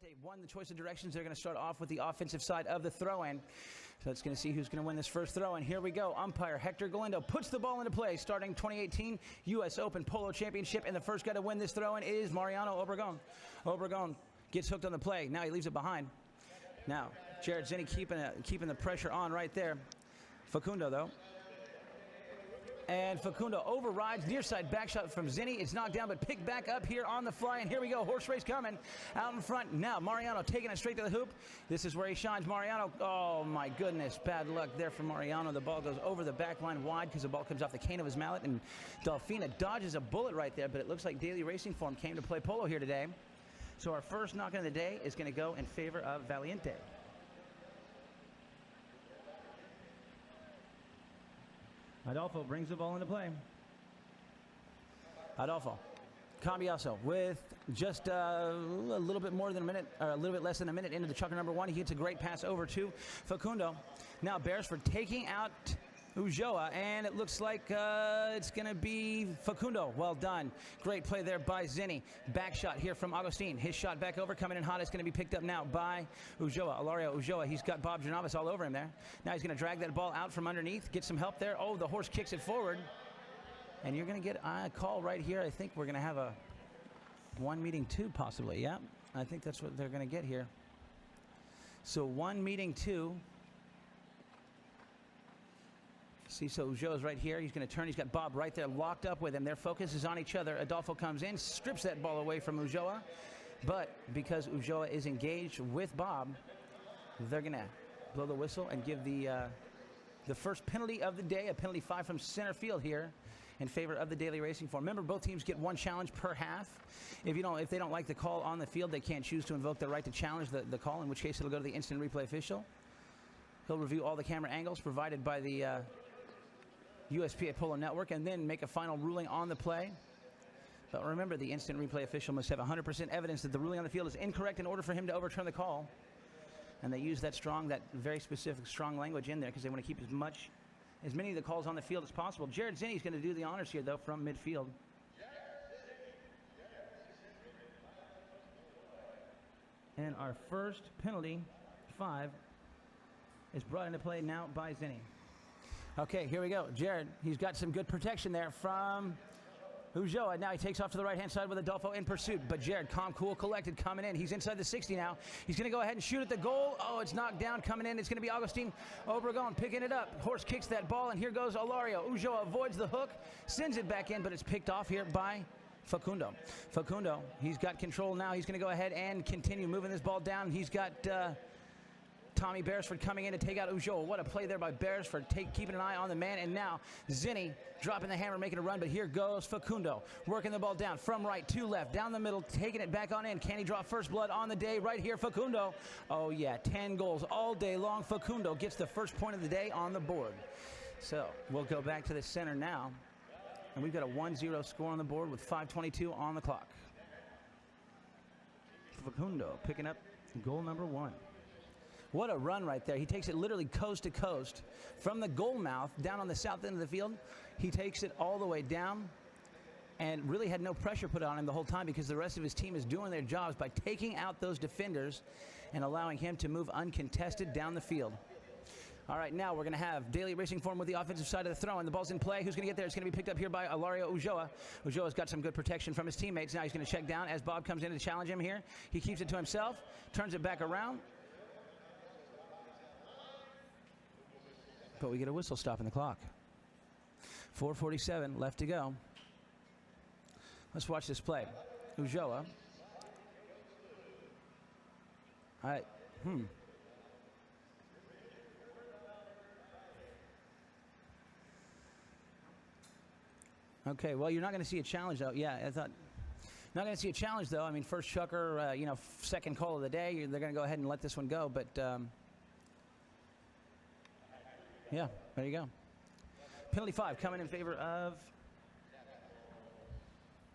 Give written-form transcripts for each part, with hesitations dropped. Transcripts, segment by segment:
They've won the choice of directions. They're going to start off with the offensive side of the throw-in. So it's going to see who's going to win this first throw-in. Here we go. Umpire Hector Galindo puts the ball into play, starting 2018 U.S. Open Polo Championship. And the first guy to win this throw-in is Mariano Obregon. Obregon gets hooked on the play. Now he leaves it behind. Now, Jared Zenni keeping the pressure on right there. Facundo, though. And Facundo overrides, near side back shot from Zenni. It's knocked down, but picked back up here on the fly. And here we go, horse race coming out in front. Now Mariano taking it straight to the hoop. This is where he shines. Mariano, oh my goodness, bad luck there for Mariano. The ball goes over the back line wide because the ball comes off the cane of his mallet. And Delfina dodges a bullet right there, but it looks like Daily Racing Form came to play polo here today. So our first knock of the day is going to go in favor of Valiente. Adolfo brings the ball into play. Adolfo Cambiaso with just a little bit more than a minute, or a little bit less than a minute into the chucker number one. He gets a great pass over to Facundo. Now Beresford taking out Ulloa, and it looks like it's going to be Facundo. Well done. Great play there by Zenni. Back shot here from Agustin. His shot back over, coming in hot. It's going to be picked up now by Ulloa. Hilario Ulloa. He's got Bob Jornayvaz all over him there. Now he's going to drag that ball out from underneath, get some help there. Oh, the horse kicks it forward. And you're going to get a call right here. I think we're going to have a 1 meeting 2 possibly. Yeah, I think that's what they're going to get here. So 1 meeting 2. See, so Ulloa's right here. He's going to turn. He's got Bob right there locked up with him. Their focus is on each other. Adolfo comes in, strips that ball away from Ulloa. But because Ulloa is engaged with Bob, they're going to blow the whistle and give the first penalty of the day, a penalty 5 from center field here in favor of the Daily Racing Form. Remember, both teams get 1 challenge per half. If they don't like the call on the field, they can't choose to invoke their right to challenge the call, in which case it'll go to the instant replay official. He'll review all the camera angles provided by the USPA Polo Network and then make a final ruling on the play. But remember, the instant replay official must have 100% evidence that the ruling on the field is incorrect in order for him to overturn the call. And they use that very specific, strong language in there because they want to keep as many of the calls on the field as possible. Jared Zenni is going to do the honors here, though, from midfield. And our first penalty, 5, is brought into play now by Zenni. Okay, here we go. Jared, he's got some good protection there from Ulloa. Now he takes off to the right-hand side with Adolfo in pursuit. But Jared, calm, cool, collected, coming in. He's inside the 60 now. He's going to go ahead and shoot at the goal. Oh, it's knocked down, coming in. It's going to be Agustin Obregon picking it up. Horse kicks that ball, and here goes Hilario. Ulloa avoids the hook, sends it back in, but it's picked off here by Facundo. Facundo, he's got control now. He's going to go ahead and continue moving this ball down. He's got Tommy Beresford coming in to take out Ulloa. What a play there by Beresford, keeping an eye on the man. And now Zenni dropping the hammer, making a run. But here goes Facundo, working the ball down from right to left, down the middle, taking it back on in. Can he draw first blood on the day? Right here, Facundo. Oh, yeah, 10 goals all day long. Facundo gets the first point of the day on the board. So we'll go back to the center now. And we've got a 1-0 score on the board with 5:22 on the clock. Facundo picking up goal number 1. What a run right there. He takes it literally coast to coast from the goal mouth down on the south end of the field. He takes it all the way down and really had no pressure put on him the whole time because the rest of his team is doing their jobs by taking out those defenders and allowing him to move uncontested down the field. All right, now we're going to have Daily Racing Form with the offensive side of the throw, and the ball's in play. Who's going to get there? It's going to be picked up here by Hilario Ulloa. Ulloa's got some good protection from his teammates. Now he's going to check down as Bob comes in to challenge him here. He keeps it to himself, turns it back around. But we get a whistle stop in the clock. 4:47 left to go. Let's watch this play. Ulloa. All right. Okay, well, you're not going to see a challenge, though. Yeah, I thought. Not going to see a challenge, though. I mean, first chucker, second call of the day. They're going to go ahead and let this one go, but... yeah, there you go. Penalty 5 coming in favor of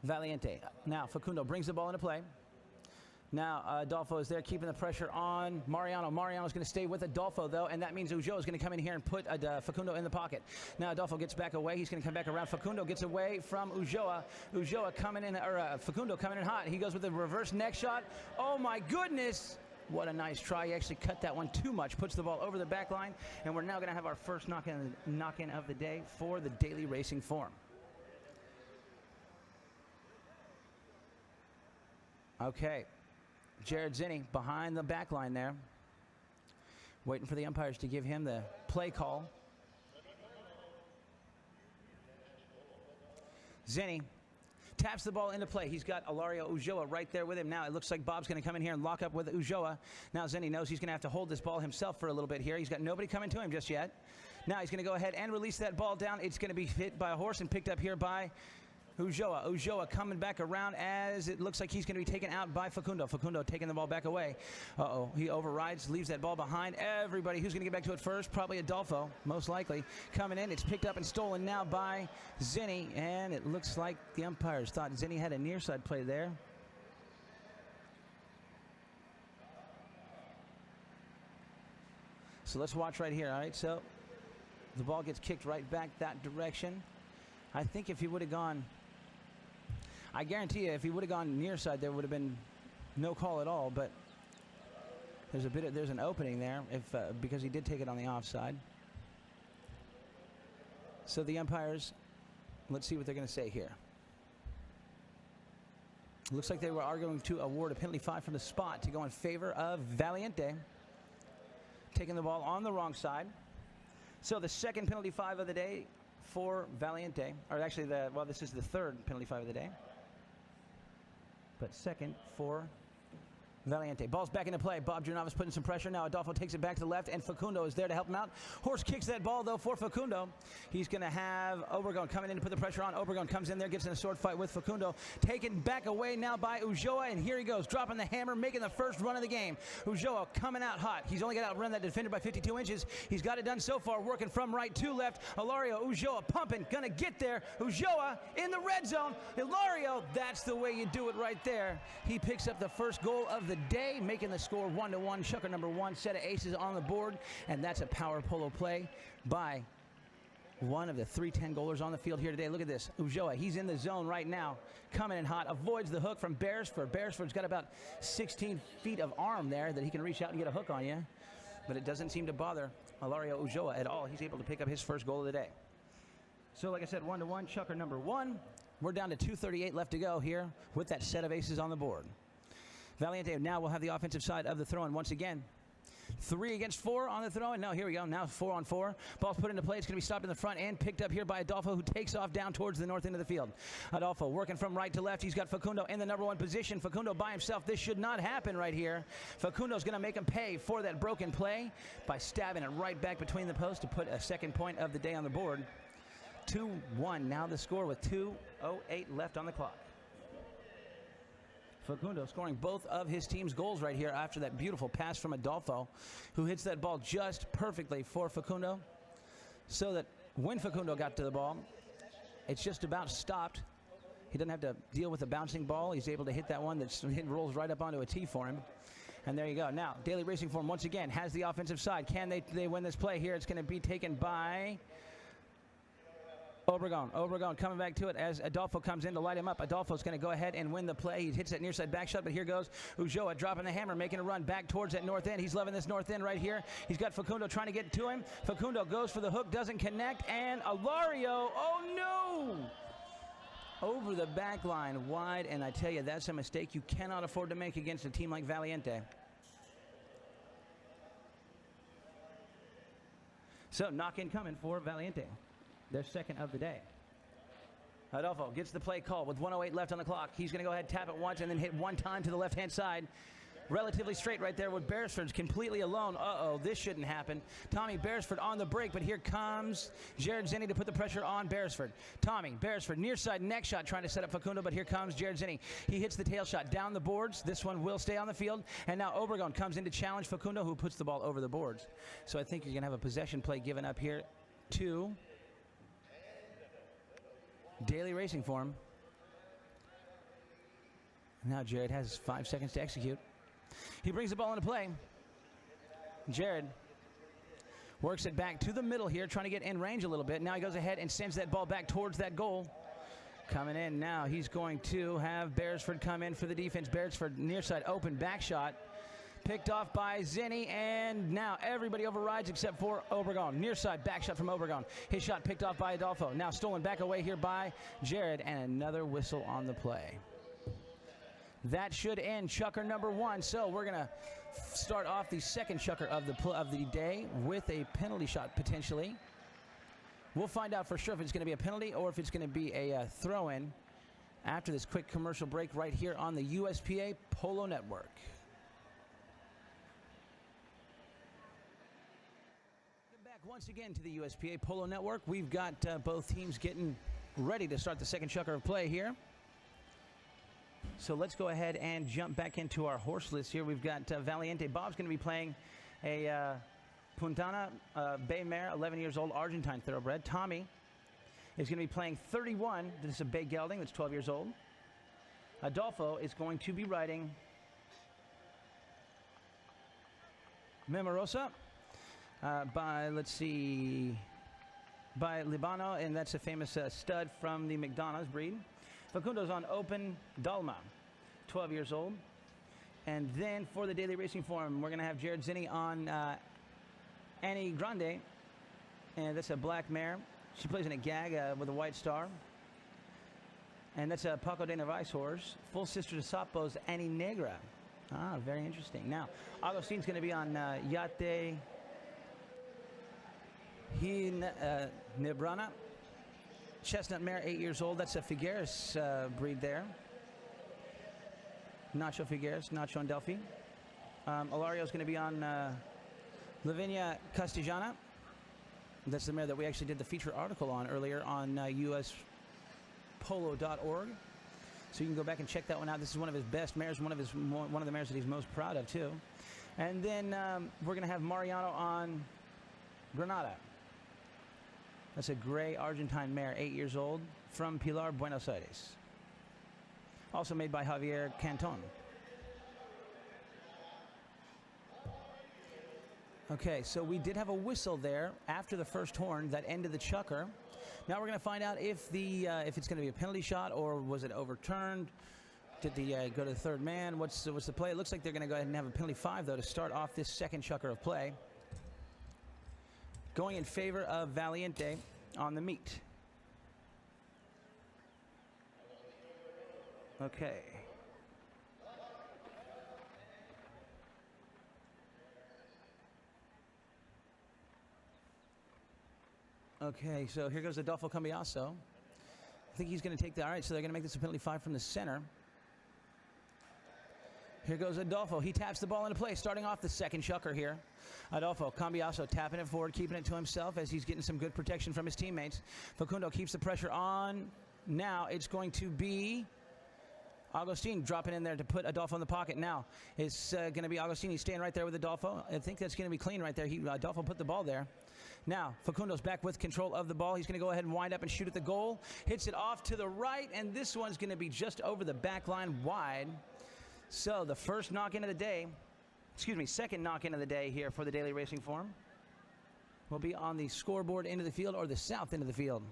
Valiente. Now Facundo brings the ball into play. Now, Adolfo is there keeping the pressure on Mariano. Mariano's going to stay with Adolfo, though, and that means Ulloa is going to come in here and put Facundo in the pocket. Now, Adolfo gets back away. He's going to come back around. Facundo gets away from Ulloa. Ulloa coming in, or Facundo coming in hot. He goes with a reverse neck shot. Oh, my goodness. What a nice try. He actually cut that one too much. Puts the ball over the back line, and we're now going to have our first knock-in of the day for the daily racing form. Okay. Jared Zenni behind the back line there, waiting for the umpires to give him the play call. Zenni taps the ball into play. He's got Hilario Ulloa right there with him. Now it looks like Bob's going to come in here and lock up with Ulloa. Now Zenni knows he's going to have to hold this ball himself for a little bit here. He's got nobody coming to him just yet. Now he's going to go ahead and release that ball down. It's going to be hit by a horse and picked up here by Ulloa. Ulloa coming back around as it looks like he's going to be taken out by Facundo. Facundo taking the ball back away. Uh-oh. He overrides, leaves that ball behind. Everybody who's going to get back to it first, probably Adolfo, most likely. Coming in, it's picked up and stolen now by Zenni, and it looks like the umpires thought Zenni had a near side play there. So let's watch right here, all right? So the ball gets kicked right back that direction. I think if he would have gone, I guarantee you, if he would have gone near side, there would have been no call at all. But there's an opening there because he did take it on the offside. So the umpires, let's see what they're going to say here. Looks like they are going to award a penalty 5 from the spot to go in favor of Valiente, taking the ball on the wrong side. So the second penalty 5 of the day for Valiente, or actually this is the third penalty 5 of the day, but second for Valiente. Ball's back into play. Bob Jornayvaz putting some pressure. Now Adolfo takes it back to the left, and Facundo is there to help him out. Horse kicks that ball, though, for Facundo. He's going to have Obregon coming in to put the pressure on. Obregon comes in there, gets in a sword fight with Facundo. Taken back away now by Ulloa, and here he goes, dropping the hammer, making the first run of the game. Ulloa coming out hot. He's only got to outrun that defender by 52 inches. He's got it done so far, working from right to left. Hilario Ulloa pumping, going to get there. Ulloa in the red zone. Hilario, that's the way you do it right there. He picks up the first goal of the day, making the score 1-1. Shucker number 1, set of aces on the board, and that's a power polo play by one of the 3 10-goalers on the field here today. Look at this. Ulloa, he's in the zone right now, coming in hot, avoids the hook from Beresford. Beresford's got about 16 feet of arm there that he can reach out and get a hook on you, but it doesn't seem to bother Hilario Ulloa at all. He's able to pick up his first goal of the day. So like I said, 1-1, Shucker number 1. We're down to 2:38 left to go here with that set of aces on the board. Valiente now will have the offensive side of the throw-in once again. 3 against 4 on the throw-in. No, here we go. Now 4 on 4. Ball's put into play. It's going to be stopped in the front and picked up here by Adolfo, who takes off down towards the north end of the field. Adolfo working from right to left. He's got Facundo in the number 1 position. Facundo by himself. This should not happen right here. Facundo's going to make him pay for that broken play by stabbing it right back between the posts to put a second point of the day on the board. 2-1 now the score with 2:08 left on the clock. Facundo scoring both of his team's goals right here after that beautiful pass from Adolfo, who hits that ball just perfectly for Facundo, so that when Facundo got to the ball, it's just about stopped. He doesn't have to deal with a bouncing ball. He's able to hit that one that rolls right up onto a tee for him. And there you go. Now, Daily Racing Form once again has the offensive side. Can they win this play here? It's going to be taken by Obregon. Obregon coming back to it as Adolfo comes in to light him up. Adolfo's going to go ahead and win the play. He hits that near side back shot, but here goes Ulloa dropping the hammer, making a run back towards that north end. He's loving this north end right here. He's got Facundo trying to get to him. Facundo goes for the hook, doesn't connect, and Hilario, oh no! Over the back line, wide, and I tell you, that's a mistake you cannot afford to make against a team like Valiente. So, knock-in coming for Valiente. Their second of the day. Adolfo gets the play call with 1:08 left on the clock. He's going to go ahead, tap it once, and then hit one time to the left-hand side. Relatively straight right there with Beresford's completely alone. Uh-oh, this shouldn't happen. Tommy Beresford on the break, but here comes Jared Zenni to put the pressure on Beresford. Tommy Beresford, near side neck shot, trying to set up Facundo, but here comes Jared Zenni. He hits the tail shot down the boards. This one will stay on the field, and now Obregon comes in to challenge Facundo, who puts the ball over the boards. So I think you're going to have a possession play given up here to Daily Racing Form. Now Jared has 5 seconds to execute. He brings the ball into play. Jared works it back to the middle here, trying to get in range a little bit. Now he goes ahead and sends that ball back towards that goal. Coming in now, he's going to have Beresford come in for the defense. Beresford near side, open back shot. Picked off by Zenni, and now everybody overrides except for Obregon. Near side, back shot from Obregon. His shot picked off by Adolfo. Now stolen back away here by Jared, and another whistle on the play. That should end chukker number 1. So we're going to start off the second chukker of the day with a penalty shot potentially. We'll find out for sure if it's going to be a penalty or if it's going to be a throw-in after this quick commercial break right here on the USPA Polo Network. Once again to the USPA Polo Network. We've got both teams getting ready to start the second chukker of play here. So let's go ahead and jump back into our horse list here. We've got Valiente. Bob's going to be playing a Puntana Bay Mare, 11 years old, Argentine thoroughbred. Tommy is going to be playing 31. This is a Bay Gelding that's 12 years old. Adolfo is going to be riding Memorosa. By Libano, and that's a famous stud from the McDonough's breed. Facundo's on Open Dalma, 12 years old. And then for the daily racing form, we're going to have Jared Zenni on Annie Grande, and that's a black mare. She plays in a gag with a white star. And that's a Paco de Narvaez horse, full sister to Sapo's Annie Negra. Ah, very interesting. Now, Agustin's going to be on Yate Nebrana, chestnut mare, 8 years old. That's a Figueres breed there. Nacho Figueres, Nacho and Delphi. Hilario's going to be on Lavinia Castellana. That's the mare that we actually did the feature article on earlier on uspolo.org. So you can go back and check that one out. This is one of his best mares, one of the mares that he's most proud of too. And then we're going to have Mariano on Granada. That's a gray Argentine mare, 8 years old, from Pilar, Buenos Aires. Also made by Javier Canton. Okay, so we did have a whistle there after the first horn that ended the chukker. Now we're going to find out if it's going to be a penalty shot or was it overturned. Did the go to the third man? What's the play? It looks like they're going to go ahead and have a penalty 5 though to start off this second chukker of play. Going in favor of Valiente on the meet. Okay. Okay, so here goes Adolfo Cambiaso. I think he's going to take the... All right, so they're going to make this a penalty 5 from the center. Here goes Adolfo. He taps the ball into play, starting off the second chukker here. Adolfo Cambiaso tapping it forward, keeping it to himself as he's getting some good protection from his teammates. Facundo keeps the pressure on. Now it's going to be Agustin dropping in there to put Adolfo in the pocket. Now it's going to be Agustin. He's staying right there with Adolfo. I think that's going to be clean right there. Adolfo put the ball there. Now Facundo's back with control of the ball. He's going to go ahead and wind up and shoot at the goal. Hits it off to the right, and this one's going to be just over the back line wide. So the first knock-in of the day, second knock-in of the day here for the daily racing form will be on the scoreboard end of the field or the south end of the field.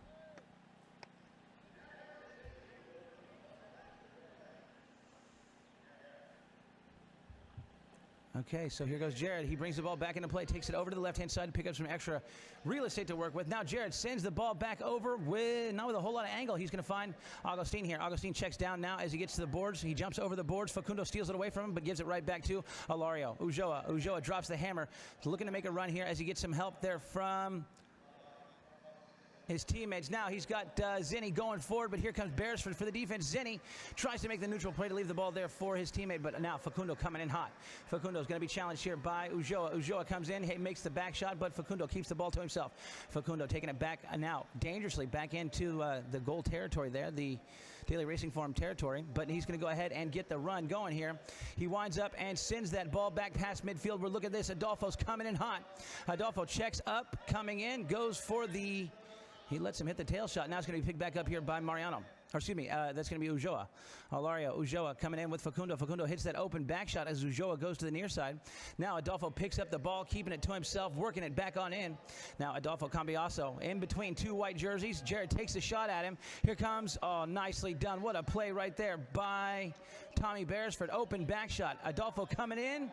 Okay, so here goes Jared. He brings the ball back into play, takes it over to the left-hand side to pick up some extra real estate to work with. Now Jared sends the ball back over not with a whole lot of angle. He's going to find Agustin here. Agustin checks down now as he gets to the boards. He jumps over the boards. Facundo steals it away from him, but gives it right back to Hilario Ulloa. Ulloa drops the hammer. He's looking to make a run here as he gets some help there from his teammates. Now he's got Zenni going forward, but here comes Beresford for the defense. Zenni tries to make the neutral play to leave the ball there for his teammate, but now Facundo coming in hot. Facundo's going to be challenged here by Ulloa. Ulloa comes in, makes the back shot, but Facundo keeps the ball to himself. Facundo taking it back now dangerously back into the goal territory there, the daily racing form territory, but he's going to go ahead and get the run going here. He winds up and sends that ball back past midfield. We're looking at this. Adolfo's coming in hot. Adolfo checks up, coming in, goes for the... He lets him hit the tail shot. Now it's going to be picked back up here by Mariano. Or excuse me, that's going to be Ulloa. Hilario Ulloa coming in with Facundo. Facundo hits that open back shot as Ulloa goes to the near side. Now Adolfo picks up the ball, keeping it to himself, working it back on in. Now Adolfo Cambiaso in between two white jerseys. Jared takes a shot at him. Here comes, oh, nicely done. What a play right there by Tommy Beresford. Open back shot. Adolfo coming in.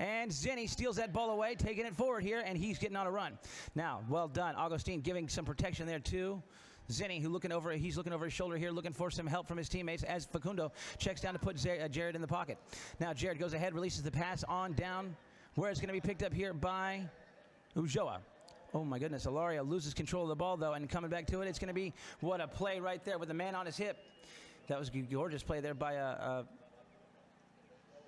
And Zenni steals that ball away, taking it forward here, and he's getting on a run. Now, well done. Agustin giving some protection there too. Zenni, he's looking over his shoulder here, looking for some help from his teammates as Facundo checks down to put Jared in the pocket. Now Jared goes ahead, releases the pass on down, where it's going to be picked up here by Ulloa. Oh my goodness, Hilario loses control of the ball though, and coming back to it, it's going to be, what a play right there with the man on his hip. That was a gorgeous play there by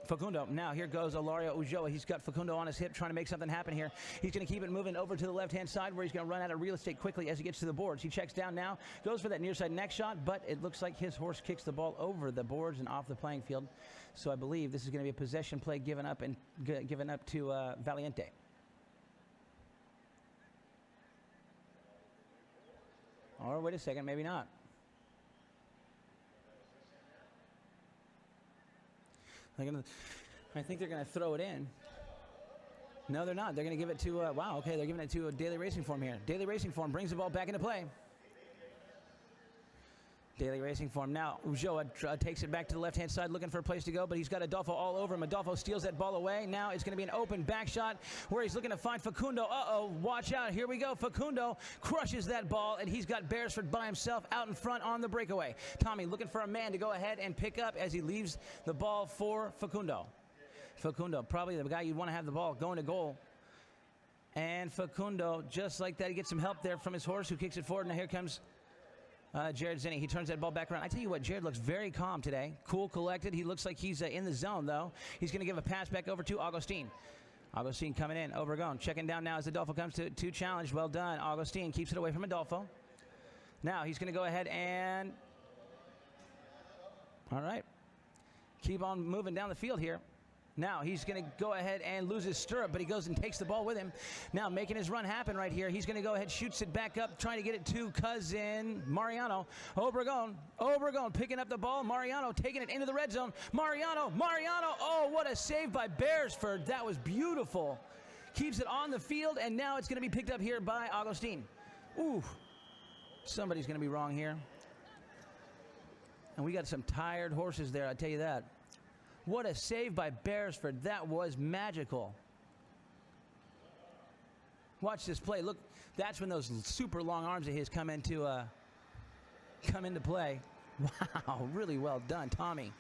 Facundo. Now here goes Hilario Ulloa. He's got Facundo on his hip trying to make something happen here. He's going to keep it moving over to the left-hand side where he's going to run out of real estate quickly as he gets to the boards. He checks down now, goes for that near side neck shot, but it looks like his horse kicks the ball over the boards and off the playing field. So I believe this is going to be a possession play given up to Valiente. Or wait a second, maybe not. I think they're going to throw it in. No, they're not. They're going to give it to, wow, okay, they're giving it to Daily Racing Form here. Daily Racing Form brings the ball back into play. Daily Racing Form. Now, Ulloa takes it back to the left-hand side, looking for a place to go, but he's got Adolfo all over him. Adolfo steals that ball away. Now it's going to be an open back shot where he's looking to find Facundo. Uh-oh, watch out. Here we go. Facundo crushes that ball, and he's got Beresford by himself out in front on the breakaway. Tommy looking for a man to go ahead and pick up as he leaves the ball for Facundo. Facundo, probably the guy you'd want to have the ball going to goal. And Facundo, just like that, he gets some help there from his horse who kicks it forward. Now here comes Jared Zenni. He turns that ball back around. I tell you what, Jared looks very calm today. Cool, collected. He looks like he's in the zone, though. He's going to give a pass back over to Agustin. Agustin coming in. Obregon checking down now as Adolfo comes to challenge. Well done. Agustin keeps it away from Adolfo. Now he's going to go ahead and... All right. Keep on moving down the field here. Now he's going to go ahead and lose his stirrup, but he goes and takes the ball with him. Now making his run happen right here. He's going to go ahead, shoots it back up, trying to get it to cousin Mariano Obregon. Obregon picking up the ball. Mariano taking it into the red zone. Mariano. Oh, what a save by Beresford. That was beautiful. Keeps it on the field, and now it's going to be picked up here by Agustin. Ooh, somebody's going to be wrong here. And we got some tired horses there, I tell you that. What a save by Beresford. That was magical. Watch this play. Look, that's when those super long arms of his come into play. Wow, really well done, Tommy.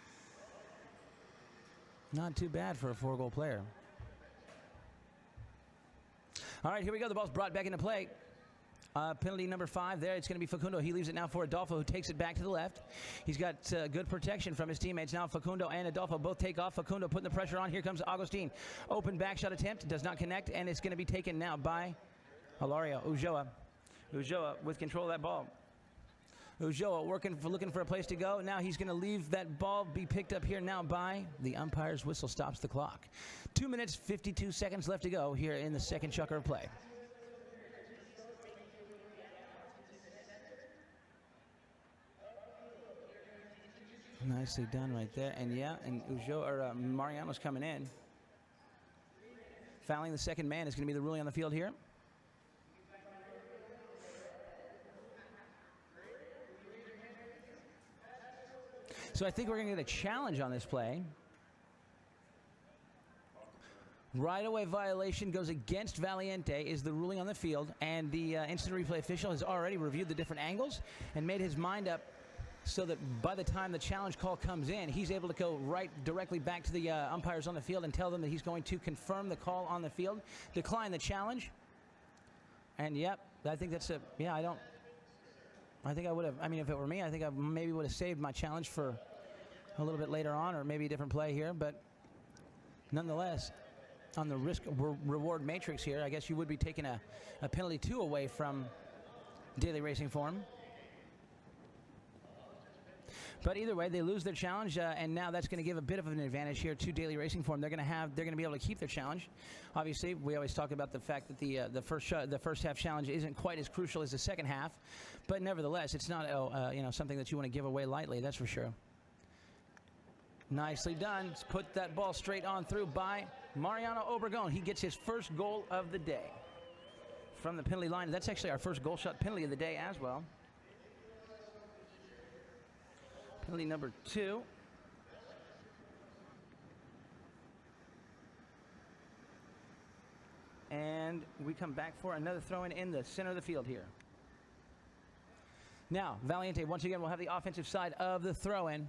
Not too bad for a 4-goal player. All right, here we go. The ball's brought back into play. Penalty number 5 there. It's going to be Facundo. He leaves it now for Adolfo, who takes it back to the left. He's got good protection from his teammates. Now Facundo and Adolfo both take off. Facundo putting the pressure on. Here comes Agustin. Open back shot attempt. Does not connect, and it's going to be taken now by Hilario Ulloa. Ulloa with control of that ball. Ulloa looking for a place to go. Now he's going to leave that ball, be picked up here now by the umpire's whistle. Stops the clock. 2 minutes, 52 seconds left to go here in the second chukker of play. Nicely done right there. And yeah, and Mariano's coming in. Fouling the second man is going to be the ruling on the field here. So I think we're going to get a challenge on this play. Right-away violation goes against Valiente is the ruling on the field, and the instant replay official has already reviewed the different angles and made his mind up so that by the time the challenge call comes in, he's able to go directly back to the umpires on the field and tell them that he's going to confirm the call on the field, decline the challenge. And yep, I think that's I think I would have, if it were me, I think I maybe would have saved my challenge for a little bit later on, or maybe a different play here, but nonetheless, on the risk-reward matrix here, I guess you would be taking a penalty 2 away from Daily Racing Form. But either way, they lose their challenge, and now that's going to give a bit of an advantage here to Daily Racing Form. They're going to be able to keep their challenge. Obviously, we always talk about the fact that the first half challenge isn't quite as crucial as the second half, but nevertheless, it's not something that you want to give away lightly. That's for sure. Nicely done. Let's put that ball straight on through by Mariano Obregon. He gets his first goal of the day from the penalty line. That's actually our first goal shot penalty of the day as well. Penalty number 2. And we come back for another throw-in in the center of the field here. Now, Valiente once again will have the offensive side of the throw-in.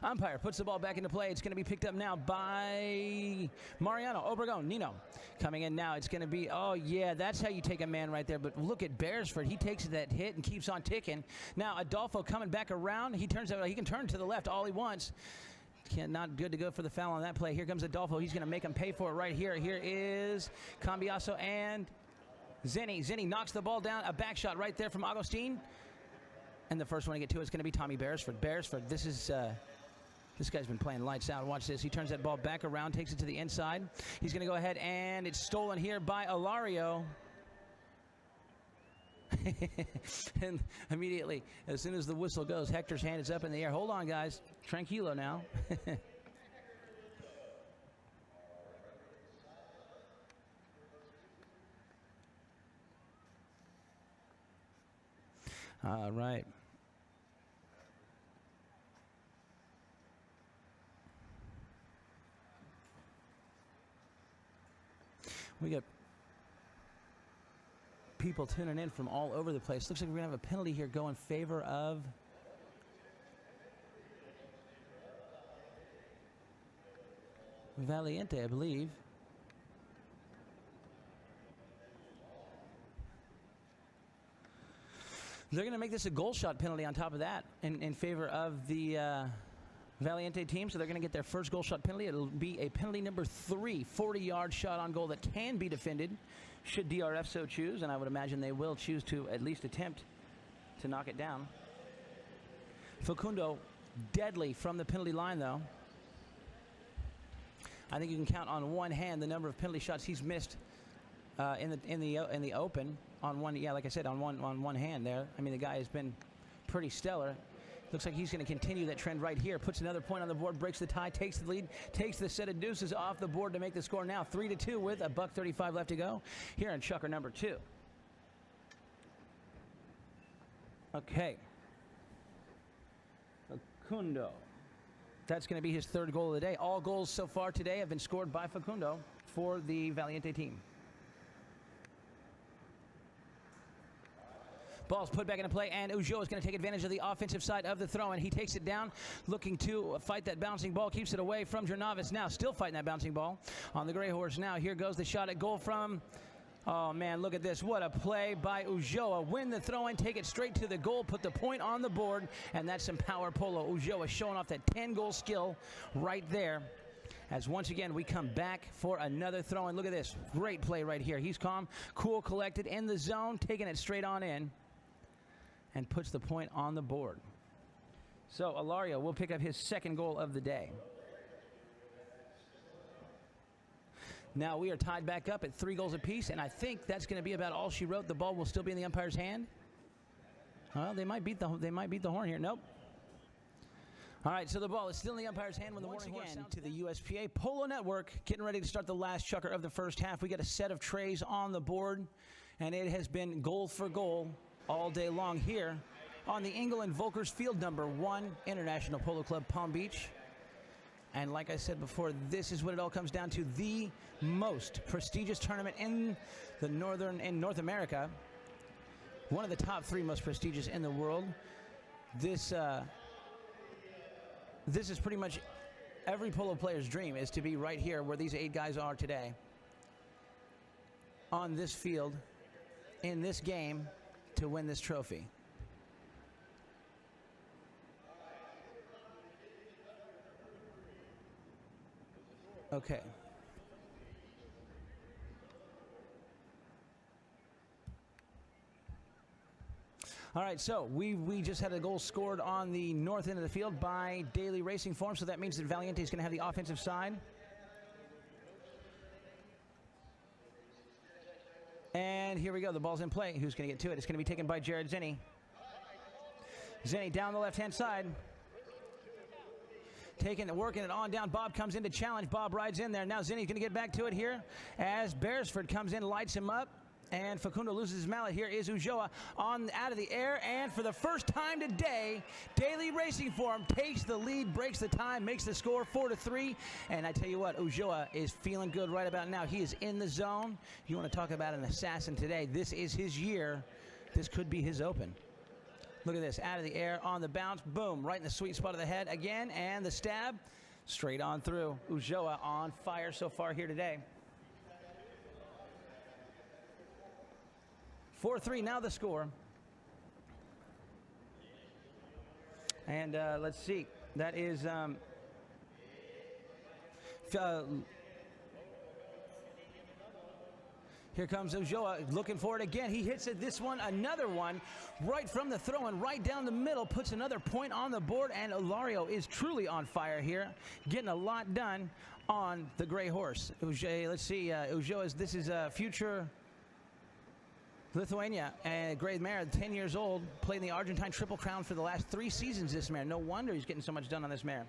Umpire puts the ball back into play. It's going to be picked up now by Mariano Obregon. Nino coming in now. It's going to be, oh yeah, that's how you take a man right there. But look at Beresford. He takes that hit and keeps on ticking. Now Adolfo coming back around. He turns out he can turn to the left all he wants. Not good to go for the foul on that play. Here comes Adolfo. He's going to make him pay for it right here. Here is Cambiaso and Zenni. Zenni knocks the ball down. A back shot right there from Agustin. And the first one to get to is going to be Tommy Beresford. Beresford, this guy's been playing lights out. Watch this. He turns that ball back around, takes it to the inside. He's going to go ahead, and it's stolen here by Hilario. And immediately, as soon as the whistle goes, Hector's hand is up in the air. Hold on, guys. Tranquilo now. All right. We got people tuning in from all over the place. Looks like we're going to have a penalty here go in favor of Valiente, I believe. They're going to make this a goal shot penalty on top of that in favor of the Valiente team, so they're going to get their first goal shot penalty. It'll be a penalty number 3, 40-yard shot on goal that can be defended, should DRF so choose, and I would imagine they will choose to at least attempt to knock it down. Facundo, deadly from the penalty line, though. I think you can count on one hand the number of penalty shots he's missed in the open on one. Yeah, like I said, on one hand there. I mean, the guy has been pretty stellar. Looks like he's going to continue that trend right here. Puts another point on the board, breaks the tie, takes the lead, takes the set of deuces off the board to make the score now 3-2 with a $1:35 left to go here in chucker number 2. Okay. Facundo. That's going to be his 3rd goal of the day. All goals so far today have been scored by Facundo for the Valiente team. Ball's put back into play, and Ulloa is going to take advantage of the offensive side of the throw, and he takes it down, looking to fight that bouncing ball, keeps it away from Jornayvaz. Now still fighting that bouncing ball on the Gray Horse. Now here goes the shot at goal from, oh man, look at this. What a play by Ulloa. Win the throw-in, take it straight to the goal, put the point on the board, and that's some power. Polo Ulloa showing off that 10-goal skill right there. As once again, we come back for another throw-in. Look at this. Great play right here. He's calm, cool, collected in the zone, taking it straight on in, and puts the point on the board. So Hilario will pick up his 2nd goal of the day. Now we are tied back up at 3 goals apiece, and I think that's going to be about all she wrote. The ball will still be in the umpire's hand. Well, they might beat the horn here. Nope. All right, so the ball is still in the umpire's hand when the warning horse sounds to the USPA Polo Network, getting ready to start the last chucker of the first half. We got a set of trays on the board, and it has been goal for goal all day long here on the Engel and Volkers Field number 1 International Polo Club Palm Beach. And like I said before, this is what it all comes down to, the most prestigious tournament in North America. One of the top 3 most prestigious in the world. This is pretty much every polo player's dream, is to be right here where these 8 guys are today. On this field, in this game, to win this trophy. Okay. All right, so we just had a goal scored on the north end of the field by Daily Racing Form, so that means that Valiente is going to have the offensive side. And here we go. The ball's in play. Who's going to get to it? It's going to be taken by Jared Zenni. Zenni down the left-hand side. Working it on down. Bob comes in to challenge. Bob rides in there. Now Zenni's going to get back to it here as Beresford comes in, lights him up. And Facundo loses his mallet. Here is Ulloa out of the air. And for the first time today, Daily Racing Form takes the lead, breaks the time, makes the score 4-3. And I tell you what, Ulloa is feeling good right about now. He is in the zone. You want to talk about an assassin today. This is his year. This could be his open. Look at this. Out of the air on the bounce. Boom. Right in the sweet spot of the head again. And the stab straight on through. Ulloa on fire so far here today. 4-3 now the score. And let's see. That is here comes Ulloa looking for it again. He hits it, this one, another one, right from the throw-in, right down the middle, puts another point on the board, and Hilario is truly on fire here, getting a lot done on the gray horse. Let's see, Ulloa, this is a future Lithuania, and gray mare, 10 years old, played in the Argentine Triple Crown for the last 3 seasons, this mare. No wonder he's getting so much done on this mare.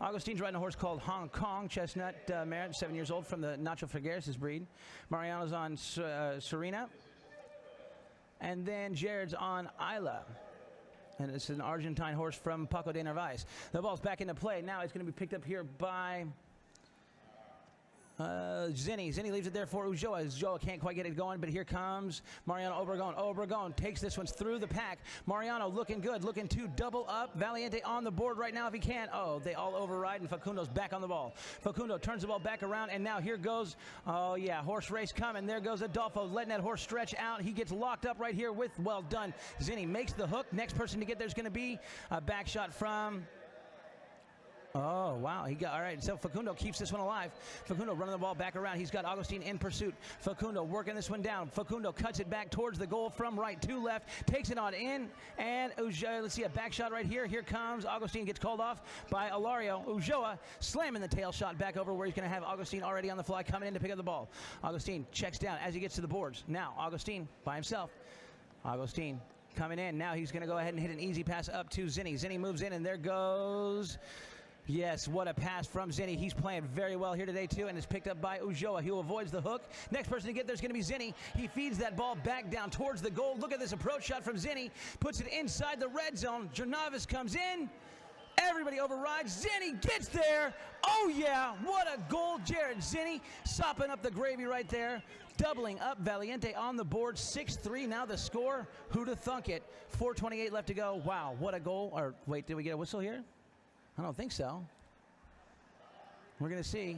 Agustin's riding a horse called Hong Kong, chestnut mare, 7 years old, from the Nacho Figueres' breed. Mariano's on Serena. And then Jared's on Isla. And it's an Argentine horse from Paco de Narvaez. The ball's back into play. Now it's going to be picked up here by Zenni. Zenni leaves it there for Ulloa. Ulloa can't quite get it going, but here comes Mariano Obregon. Obregon takes this one through the pack. Mariano looking good, looking to double up. Valiente on the board right now if he can. Oh, they all override, and Facundo's back on the ball. Facundo turns the ball back around, and now here goes, oh yeah, horse race coming. There goes Adolfo, letting that horse stretch out. He gets locked up right here with, well done. Zenni makes the hook. Next person to get there's going to be a back shot from... Oh, wow. All right, so Facundo keeps this one alive. Facundo running the ball back around. He's got Agustin in pursuit. Facundo working this one down. Facundo cuts it back towards the goal from right to left. Takes it on in. And let's see, a back shot right here. Here comes Agustin. Gets called off by Hilario. Ulloa slamming the tail shot back over where he's going to have Agustin already on the fly coming in to pick up the ball. Agustin checks down as he gets to the boards. Now, Agustin by himself. Agustin coming in. Now he's going to go ahead and hit an easy pass up to Zenni. Zenni moves in, and there goes... Yes, what a pass from Zenni. He's playing very well here today, too, and is picked up by Ulloa. He avoids the hook. Next person to get there is going to be Zenni. He feeds that ball back down towards the goal. Look at this approach shot from Zenni. Puts it inside the red zone. Jornayvaz comes in. Everybody overrides. Zenni gets there. Oh, yeah, what a goal. Jared Zenni sopping up the gravy right there. Doubling up Valiente on the board. 6-3 now the score. Who'd have thunk it? 4:28 left to go. Wow, what a goal. Or, wait, did we get a whistle here? I don't think so. We're going to see.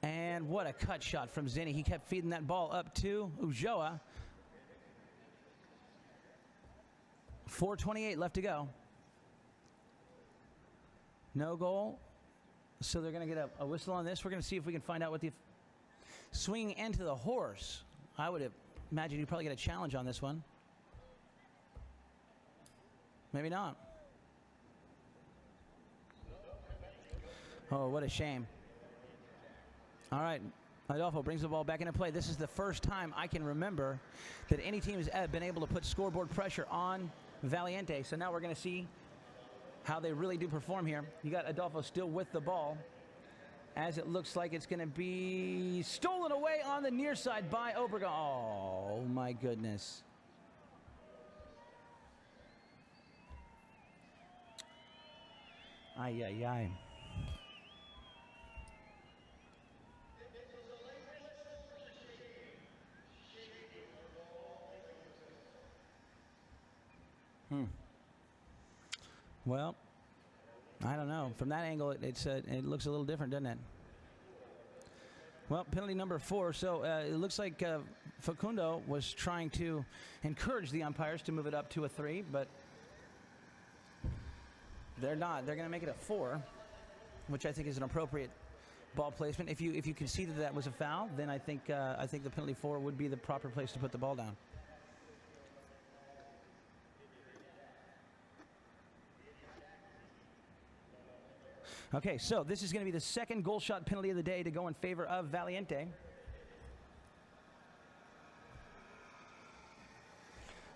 And what a cut shot from Zenni. He kept feeding that ball up to Ulloa. 4:28 left to go. No goal. So they're going to get a whistle on this. We're going to see if we can find out what the swinging into the horse. I would imagine you'd probably get a challenge on this one. Maybe not. Oh, what a shame. All right, Adolfo brings the ball back into play. This is the first time I can remember that any team has been able to put scoreboard pressure on Valiente. So now we're going to see how they really do perform here. You got Adolfo still with the ball, as it looks like it's going to be stolen away on the near side by Obregon. Oh, my goodness. Ay, ay, ay. Well, I don't know. From that angle, it looks a little different, doesn't it? Well, penalty number 4. So it looks like Facundo was trying to encourage the umpires to move it up to a 3, but they're not. They're going to make it a 4, which I think is an appropriate ball placement. If you can see that that was a foul, then I think the penalty 4 would be the proper place to put the ball down. Okay, so this is going to be the second goal shot penalty of the day to go in favor of Valiente.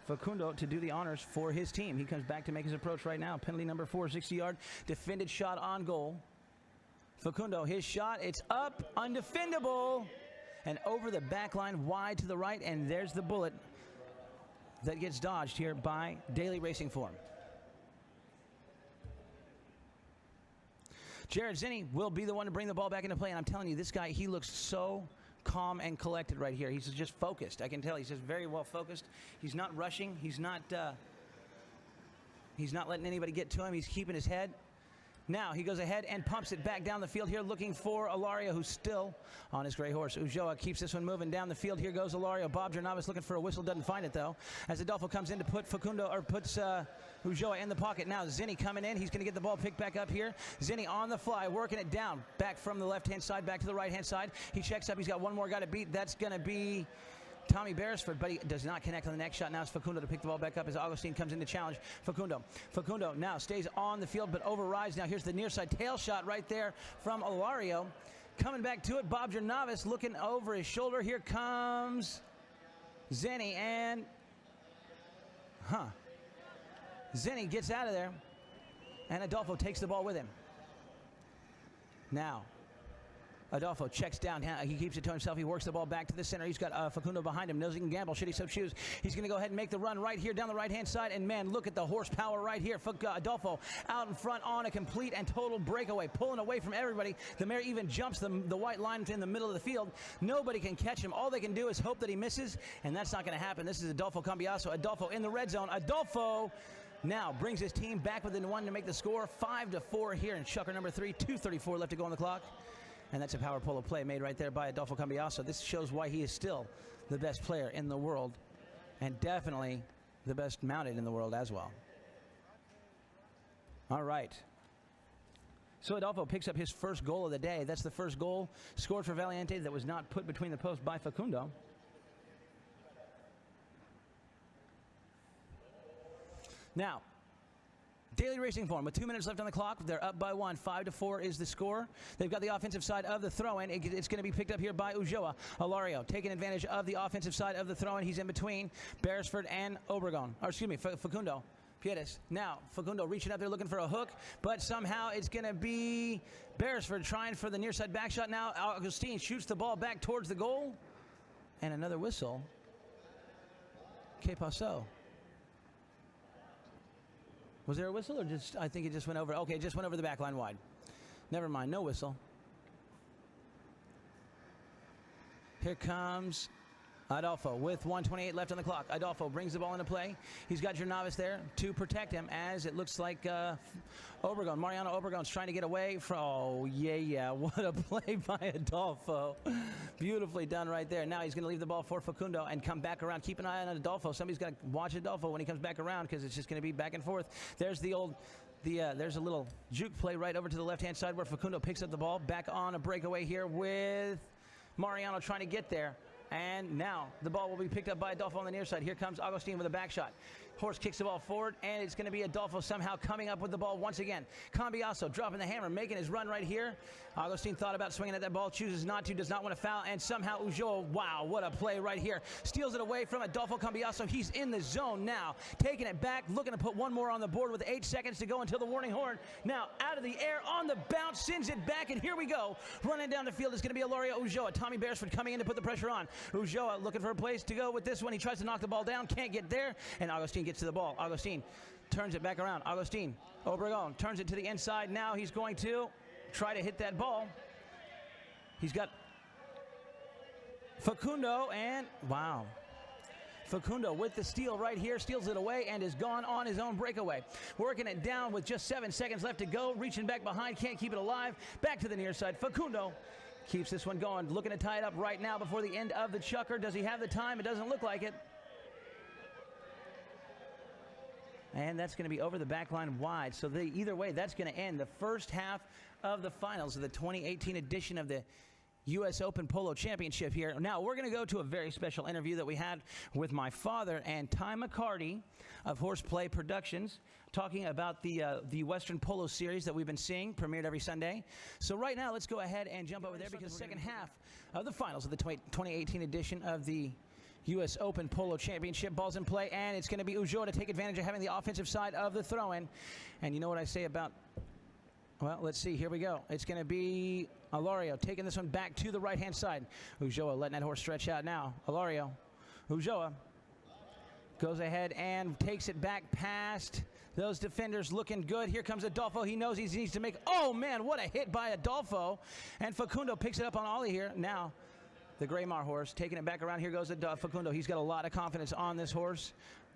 Facundo to do the honors for his team. He comes back to make his approach right now. Penalty number 4, 60-yard defended shot on goal. Facundo, his shot, it's up, undefendable, and over the back line, wide to the right, and there's the bullet that gets dodged here by Daily Racing Form. Jared Zenni will be the one to bring the ball back into play, and I'm telling you, this guy, he looks so calm and collected right here. He's just focused. I can tell he's just very well focused. He's not rushing. He's not letting anybody get to him. He's keeping his head. Now he goes ahead and pumps it back down the field here, looking for Hilario, who's still on his gray horse. Ulloa keeps this one moving down the field. Here goes Hilario. Bob Jornayvaz looking for a whistle, doesn't find it though. As Adolfo comes in to put puts Ulloa in the pocket. Now Zenni coming in. He's going to get the ball picked back up here. Zenni on the fly, working it down, back from the left-hand side, back to the right-hand side. He checks up. He's got one more guy to beat. That's going to be Tommy Beresford, but he does not connect on the next shot. Now it's Facundo to pick the ball back up as Agustin comes in to challenge Facundo. Facundo now stays on the field, but overrides. Now here's the near side tail shot right there from Hilario. Coming back to it, Bob Jornayvaz looking over his shoulder. Here comes Zenni, and Zenni gets out of there, and Adolfo takes the ball with him. Now Adolfo checks down. He keeps it to himself. He works the ball back to the center. He's got Facundo behind him. Knows he can gamble. Should he so choose? He's going to go ahead and make the run right here down the right-hand side. And, man, look at the horsepower right here. Adolfo out in front on a complete and total breakaway, pulling away from everybody. The mare even jumps the white line in the middle of the field. Nobody can catch him. All they can do is hope that he misses, and that's not going to happen. This is Adolfo Cambiaso. Adolfo in the red zone. Adolfo now brings his team back within one to make the score 5-4 here in Chucker number 3. 2:34 left to go on the clock. And that's a power polo play made right there by Adolfo Cambiaso. This shows why he is still the best player in the world, and definitely the best mounted in the world as well. All right. So Adolfo picks up his first goal of the day. That's the first goal scored for Valiente that was not put between the posts by Facundo. Now, Daily Racing Form with 2 minutes left on the clock. They're up by 1. 5-4 is the score. They've got the offensive side of the throw-in. It's going to be picked up here by Ulloa. Hilario taking advantage of the offensive side of the throw-in. He's in between Beresford and Obregon. Or excuse me, Facundo Pieres. Now, Facundo reaching up there looking for a hook, but somehow it's going to be Beresford trying for the near side back shot. Now, Agustin shoots the ball back towards the goal. And another whistle. Que paso? Was there a whistle or just, I think it just went over. Okay, it just went over the back line wide. Never mind, no whistle. Here comes Adolfo with 1:28 left on the clock. Adolfo brings the ball into play. He's got Jornayvaz there to protect him as it looks like Obregon, Mariano Obregon's trying to get away from, oh, yeah, what a play by Adolfo. Beautifully done right there. Now he's going to leave the ball for Facundo and come back around. Keep an eye on Adolfo. Somebody's got to watch Adolfo when he comes back around because it's just going to be back and forth. There's there's a little juke play right over to the left-hand side where Facundo picks up the ball. Back on a breakaway here with Mariano trying to get there. And now the ball will be picked up by Adolfo on the near side. Here comes Agustin with a back shot. Horse kicks the ball forward, and it's going to be Adolfo somehow coming up with the ball once again. Cambiaso dropping the hammer, making his run right here. Agustin thought about swinging at that ball, chooses not to, does not want to foul, and somehow Ulloa, wow, what a play right here. Steals it away from Adolfo Cambiaso. He's in the zone now, taking it back, looking to put one more on the board with 8 seconds to go until the warning horn. Now out of the air, on the bounce, sends it back, and here we go. Running down the field is going to be Hilario Ulloa. Tommy Beresford coming in to put the pressure on. Ulloa looking for a place to go with this one. He tries to knock the ball down, can't get there, and Agustin gets to the ball. Agustin turns it back around. Agustin Obregon turns it to the inside. Now he's going to try to hit that ball. He's got Facundo, and wow. Facundo with the steal right here, steals it away and is gone on his own breakaway. Working it down with just 7 seconds left to go. Reaching back behind, can't keep it alive. Back to the near side. Facundo keeps this one going. Looking to tie it up right now before the end of the chukker. Does he have the time? It doesn't look like it. And that's going to be over the back line wide. So either way, that's going to end the first half of the finals of the 2018 edition of the U.S. Open Polo Championship here. Now, we're going to go to a very special interview that we had with my father and Ty McCarty of Horseplay Productions, talking about the Western Polo Series that we've been seeing, premiered every Sunday. So right now, let's go ahead and jump over there because the second half of the finals of the 2018 edition of the U.S. Open Polo Championship. Ball's in play, and it's going to be Ulloa to take advantage of having the offensive side of the throw-in. And you know what I say about, well, let's see. Here we go. It's going to be Hilario taking this one back to the right-hand side. Ulloa letting that horse stretch out now. Hilario. Ulloa goes ahead and takes it back past those defenders, looking good. Here comes Adolfo. He knows he needs to make, oh, man, what a hit by Adolfo. And Facundo picks it up on Ollie here. Now, the Greymar horse taking it back around. Here goes Facundo. He's got a lot of confidence on this horse.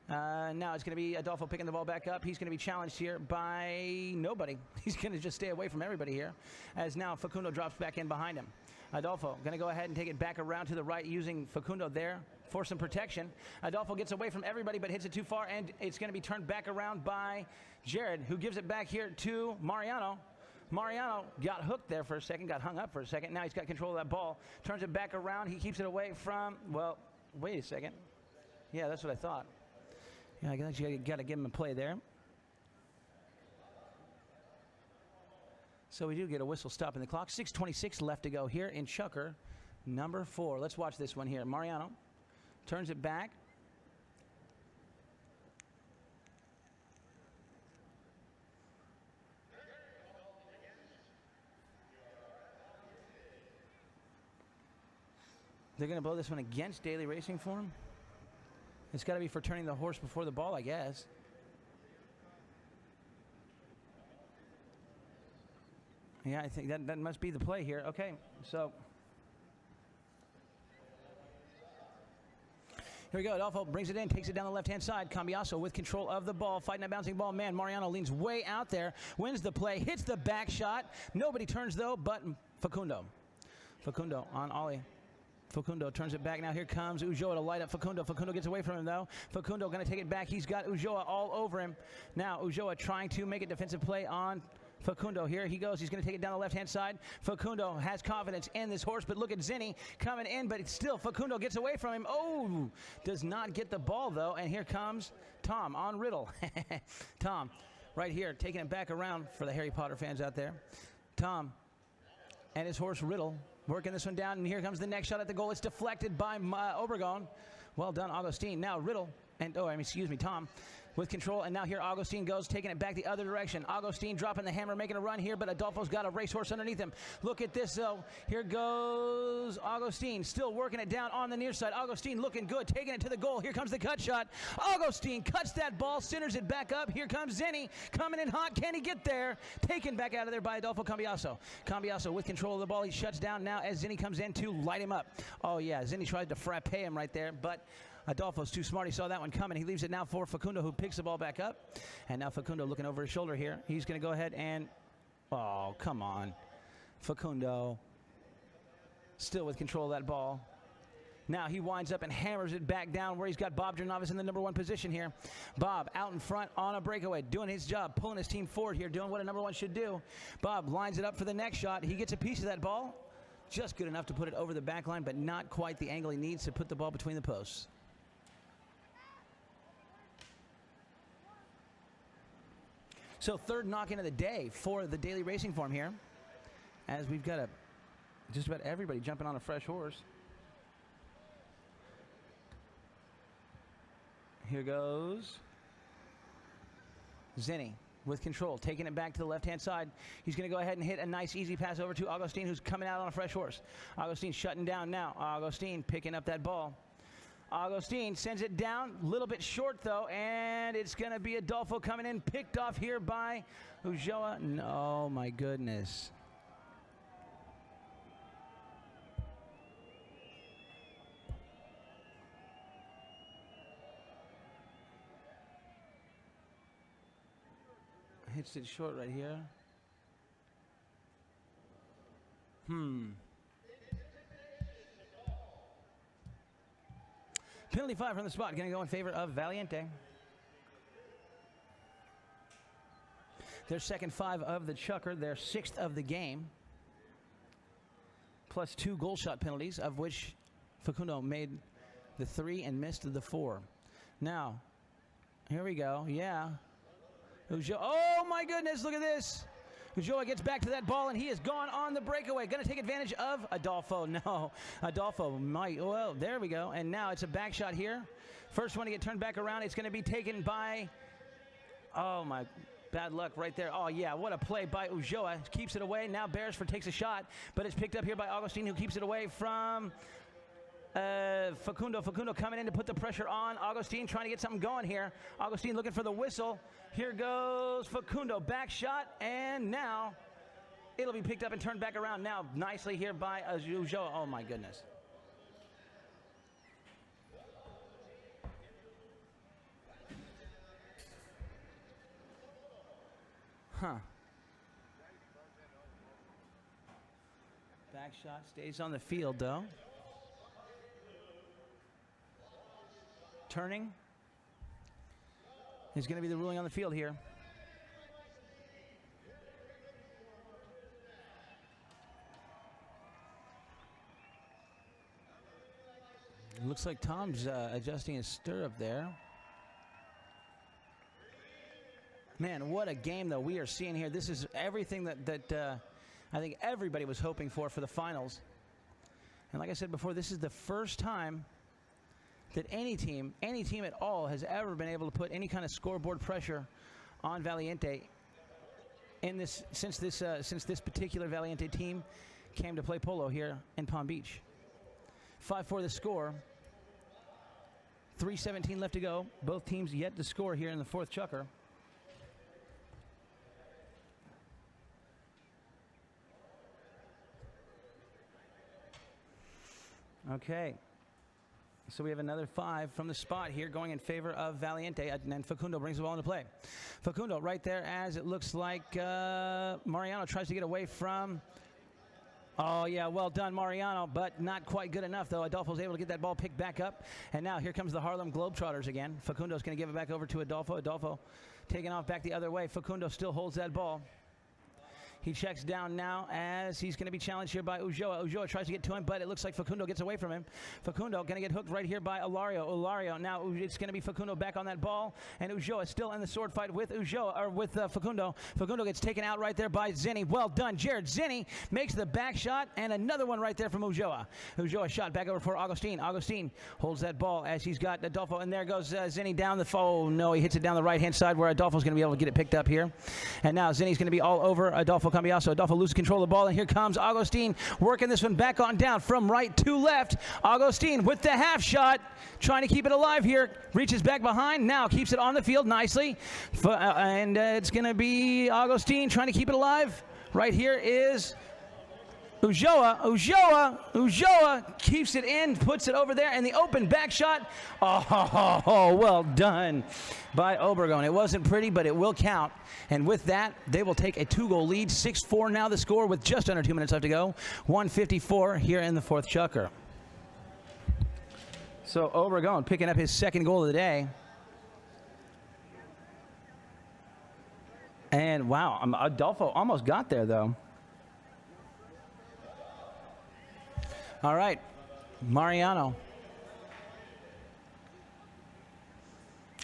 Now it's going to be Adolfo picking the ball back up. He's going to be challenged here by nobody. He's going to just stay away from everybody here, as now Facundo drops back in behind him. Adolfo going to go ahead and take it back around to the right, using Facundo there for some protection. Adolfo gets away from everybody but hits it too far, and it's going to be turned back around by Jared, who gives it back here to Mariano. Mariano got hooked there for a second, got hung up for a second. Now he's got control of that ball. Turns it back around. He keeps it away from, well, wait a second. Yeah, that's what I thought. Yeah, I guess you got to give him a play there. So we do get a whistle stopping the clock. 6:26 left to go here in Chucker, number 4. Let's watch this one here. Mariano turns it back. They're going to blow this one against Daily Racing Form. It's got to be for turning the horse before the ball, I guess. Yeah, I think that must be the play here. Okay, so here we go. Adolfo brings it in, takes it down the left-hand side. Cambiaso with control of the ball, fighting that bouncing ball. Man, Mariano leans way out there, wins the play, hits the back shot. Nobody turns, though, but Facundo. Facundo on Ollie. Facundo turns it back. Now here comes Ulloa to light up Facundo. Facundo gets away from him, though. Facundo going to take it back. He's got Ulloa all over him. Now Ulloa trying to make a defensive play on Facundo. Here he goes. He's going to take it down the left-hand side. Facundo has confidence in this horse, but look at Zenni coming in, but it's still Facundo gets away from him. Oh, does not get the ball, though. And here comes Tom on Riddle. Tom right here taking it back around for the Harry Potter fans out there. Tom and his horse Riddle working this one down, and here comes the next shot at the goal. It's deflected by Obregon. Well done, Agustin. Now Riddle, and Tom with control, and now here Agustin goes, taking it back the other direction. Agustin dropping the hammer, making a run here, but Adolfo's got a racehorse underneath him. Look at this, though. Here goes Agustin, still working it down on the near side. Agustin looking good, taking it to the goal. Here comes the cut shot. Agustin cuts that ball, centers it back up. Here comes Zenni, coming in hot. Can he get there? Taken back out of there by Adolfo Cambiaso. Cambiaso with control of the ball. He shuts down now as Zenni comes in to light him up. Oh, yeah, Zenni tried to frappe him right there, but Adolfo's too smart. He saw that one coming. He leaves it now for Facundo, who picks the ball back up. And now Facundo looking over his shoulder here. He's going to go ahead and, oh, come on. Facundo still with control of that ball. Now he winds up and hammers it back down where he's got Bob Jornayvaz in the number 1 position here. Bob out in front on a breakaway, doing his job, pulling his team forward here, doing what a number 1 should do. Bob lines it up for the next shot. He gets a piece of that ball. Just good enough to put it over the back line, but not quite the angle he needs to put the ball between the posts. So third knock-in of the day for the Daily Racing Form here, as we've got just about everybody jumping on a fresh horse. Here goes Zenni with control, taking it back to the left-hand side. He's going to go ahead and hit a nice easy pass over to Agustin, who's coming out on a fresh horse. Agustin shutting down now. Agustin picking up that ball. Agustin sends it down, a little bit short though, and it's going to be Adolfo coming in, picked off here by Ulloa. No, my goodness. Hits it short right here. Penalty 5 from the spot, going to go in favor of Valiente. Their second 5 of the chukker, their 6th of the game. Plus 2 goal shot penalties, of which Facundo made the 3 and missed the 4. Now, here we go. Yeah. Oh, my goodness, look at this. Ulloa gets back to that ball, and he is gone on the breakaway. Going to take advantage of Adolfo. No, Adolfo might. Well, there we go. And now it's a back shot here. First one to get turned back around. It's going to be taken by, oh, my, bad luck right there. Oh, yeah, what a play by Ulloa. Keeps it away. Now Beresford takes a shot, but it's picked up here by Agustin, who keeps it away from Facundo. Facundo coming in to put the pressure on Agustin, trying to get something going here. Agustin looking for the whistle. Here goes Facundo, back shot, and now it'll be picked up and turned back around now nicely here by Ulloa. Oh, my goodness. Huh. Back shot stays on the field, though. Turning is going to be the ruling on the field here. It looks like Tom's adjusting his stirrup there. Man, what a game, though, we are seeing here. This is everything that I think everybody was hoping for the finals. And like I said before, this is the first time that any team at all has ever been able to put any kind of scoreboard pressure on Valiente in this since this particular Valiente team came to play Polo here in Palm Beach. 5-4 the score. 3:17 left to go. Both teams yet to score here in the 4th chukker. Okay. So we have another 5 from the spot here going in favor of Valiente, and then Facundo brings the ball into play. Facundo right there as it looks like Mariano tries to get away from. Oh, yeah, well done, Mariano, but not quite good enough, though. Adolfo's able to get that ball picked back up, and now here comes the Harlem Globetrotters again. Facundo's going to give it back over to Adolfo. Adolfo taking off back the other way. Facundo still holds that ball. He checks down now as he's going to be challenged here by Ulloa. Ulloa tries to get to him, but it looks like Facundo gets away from him. Facundo going to get hooked right here by Hilario. Hilario, now it's going to be Facundo back on that ball, and Ulloa still in the sword fight with Facundo. Facundo gets taken out right there by Zenni. Well done, Jared. Zenni makes the back shot, and another one right there from Ulloa. Ulloa shot back over for Agustin. Agustin holds that ball as he's got Adolfo, and there goes Zenni down the oh no, he hits it down the right-hand side where Adolfo's going to be able to get it picked up here. And now Zenni's going to be all over Adolfo Cambiaso. Adolfo loses control of the ball, and here comes Agustin working this one back on down from right to left. Agustin with the half shot, trying to keep it alive here. Reaches back behind, now keeps it on the field nicely. And it's going to be Agustin trying to keep it alive. Right here is Ulloa keeps it in, puts it over there, and the open back shot. Oh, well done by Obregon. It wasn't pretty, but it will count. And with that, they will take a 2-goal lead. 6-4 now the score with just under 2 minutes left to go. 1:54 here in the 4th chukker. So Obregon picking up his 2nd goal of the day. And wow, Adolfo almost got there, though. All right, Mariano.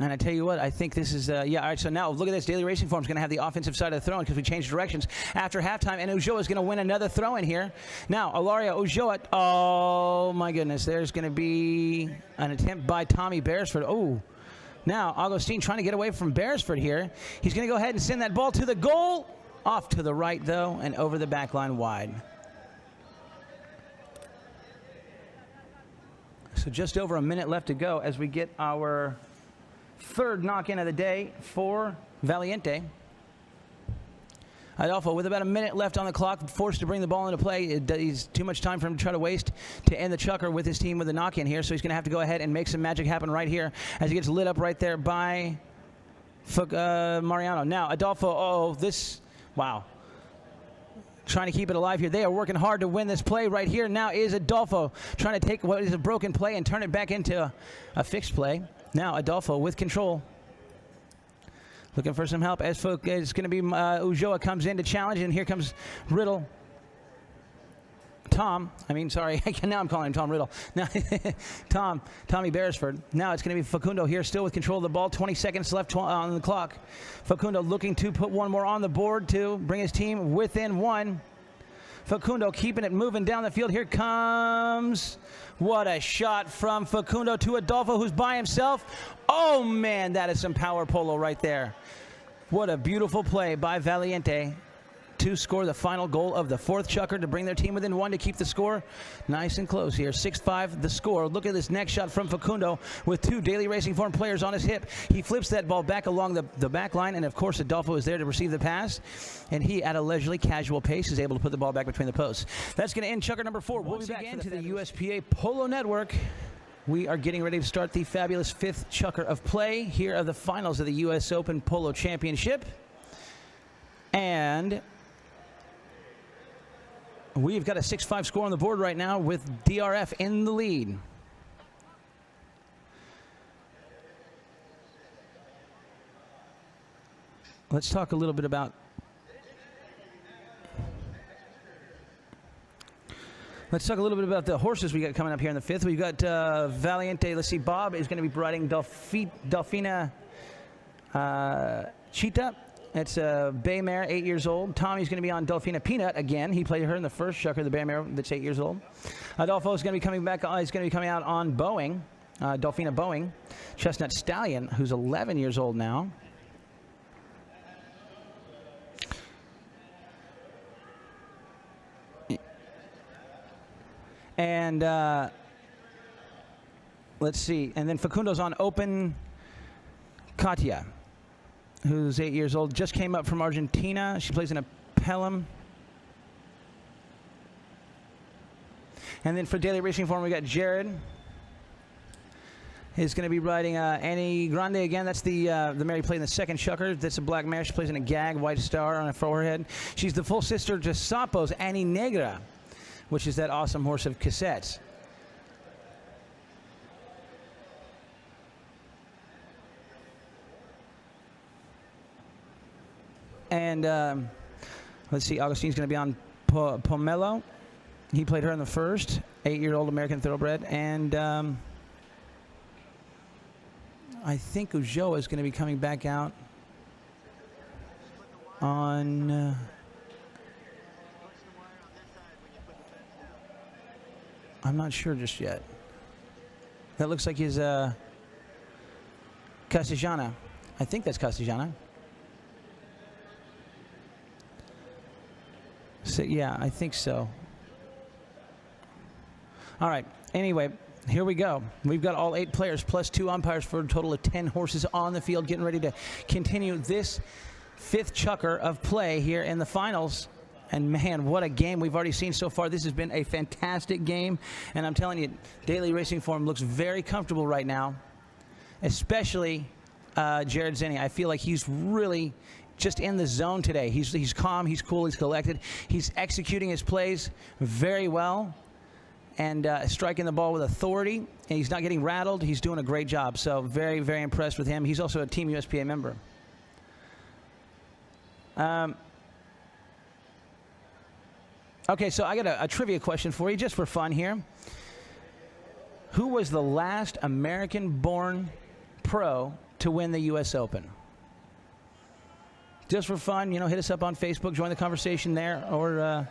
And I tell you what, I think this is, yeah, all right, so now look at this. Daily Racing Form's going to have the offensive side of the throw-in because we changed directions after halftime, and Ulloa is going to win another throw-in here. Now, Hilario Ulloa, oh, my goodness, there's going to be an attempt by Tommy Beresford. Oh, now Agustin trying to get away from Beresford here. He's going to go ahead and send that ball to the goal. Off to the right, though, and over the back line wide. So just over a minute left to go as we get our 3rd knock-in of the day for Valiente. Adolfo with about a minute left on the clock, forced to bring the ball into play. He's too much time for him to try to waste to end the chukker with his team with a knock-in here, so he's going to have to go ahead and make some magic happen right here as he gets lit up right there by Mariano. Now, Adolfo, wow. Trying to keep it alive here. They are working hard to win this play right here. Now is Adolfo trying to take what is a broken play and turn it back into a fixed play. Now Adolfo with control. Looking for some help. It's going to be Ulloa comes in to challenge, and here comes Riddle. Now I'm calling him Tom Riddle. Now, Tommy Beresford. Now it's going to be Facundo here, still with control of the ball. 20 seconds left on the clock. Facundo looking to put one more on the board to bring his team within one. Facundo keeping it moving down the field. Here comes, what a shot from Facundo to Adolfo, who's by himself. Oh, man, that is some power polo right there. What a beautiful play by Valiente to score the final goal of the fourth chukker to bring their team within one to keep the score nice and close here. 6-5 the score. Look at this next shot from Facundo with two Daily Racing Form players on his hip. He flips that ball back along the back line, and of course Adolfo is there to receive the pass, and he at a leisurely casual pace is able to put the ball back between the posts. That's going to end chukker number 4. We'll be back into the USPA Polo Network. We are getting ready to start the fabulous 5th chukker of play here of the finals of the U.S. Open Polo Championship. And we've got a 6-5 score on the board right now with DRF in the lead. Let's talk a little bit about the horses we got coming up here in the 5th. We've got Valiente. Let's see, Bob is going to be riding Delfina Cheetah. It's a bay mare, 8 years old. Tommy's going to be on Delfina Peanut again. He played her in the first chukker, the bay mare that's 8 years old. Adolfo is going to be coming back. He's going to be coming out on Boeing, Delfina Boeing. Chestnut Stallion, who's 11 years old now. And let's see. And then Facundo's on Open Katia, who's 8 years old, just came up from Argentina. She plays in a Pelham. And then for Daily Racing Form, we got Jared. He's going to be riding Annie Grande again. That's the mare he played in the second chukker. That's a black mare. She plays in a gag, white star on her forehead. She's the full sister to Sapo's Annie Negra, which is that awesome horse of Cassette's. And let's see, Agustin's going to be on Pomelo. He played her in the first, 8-year-old American Thoroughbred. And I think Ulloa is going to be coming back out on... I'm not sure just yet. That looks like his Castellana. I think that's Castellana. So, yeah, I think so. All right. Anyway, here we go. We've got all 8 players plus 2 umpires for a total of 10 horses on the field, getting ready to continue this 5th chukker of play here in the finals. And, man, what a game we've already seen so far. This has been a fantastic game. And I'm telling you, Daily Racing Form looks very comfortable right now, especially Jared Zenni. I feel like he's really just in the zone today. He's calm, he's cool, he's collected. He's executing his plays very well and striking the ball with authority. And he's not getting rattled. He's doing a great job. So very, very impressed with him. He's also a Team USPA member. Okay, so I got a trivia question for you, just for fun here. Who was the last American-born pro to win the U.S. Open? Just for fun, you know, hit us up on Facebook, join the conversation there, or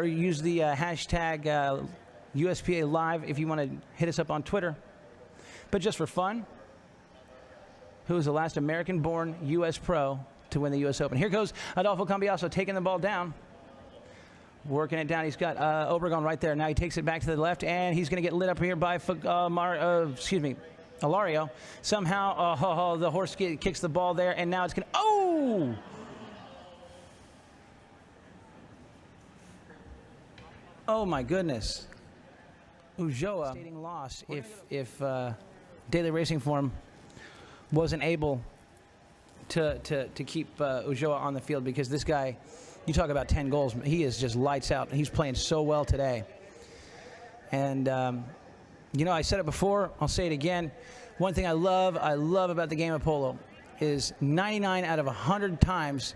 use the hashtag USPA Live if you want to hit us up on Twitter. But just for fun, who was the last American-born U.S. pro to win the U.S. Open? Here goes Adolfo Cambiaso taking the ball down. Working it down. He's got Obregon right there. Now he takes it back to the left, and he's going to get lit up here by Hilario. Somehow, the horse kicks the ball there, and now it's going to... Oh! Oh, my goodness. Ulloa stating loss if Daily Racing Form wasn't able to keep Ulloa on the field, because this guy... You talk about 10 goals. He is just lights out. He's playing so well today. And, you know, I said it before. I'll say it again. One thing I love about the game of polo is 99 out of 100 times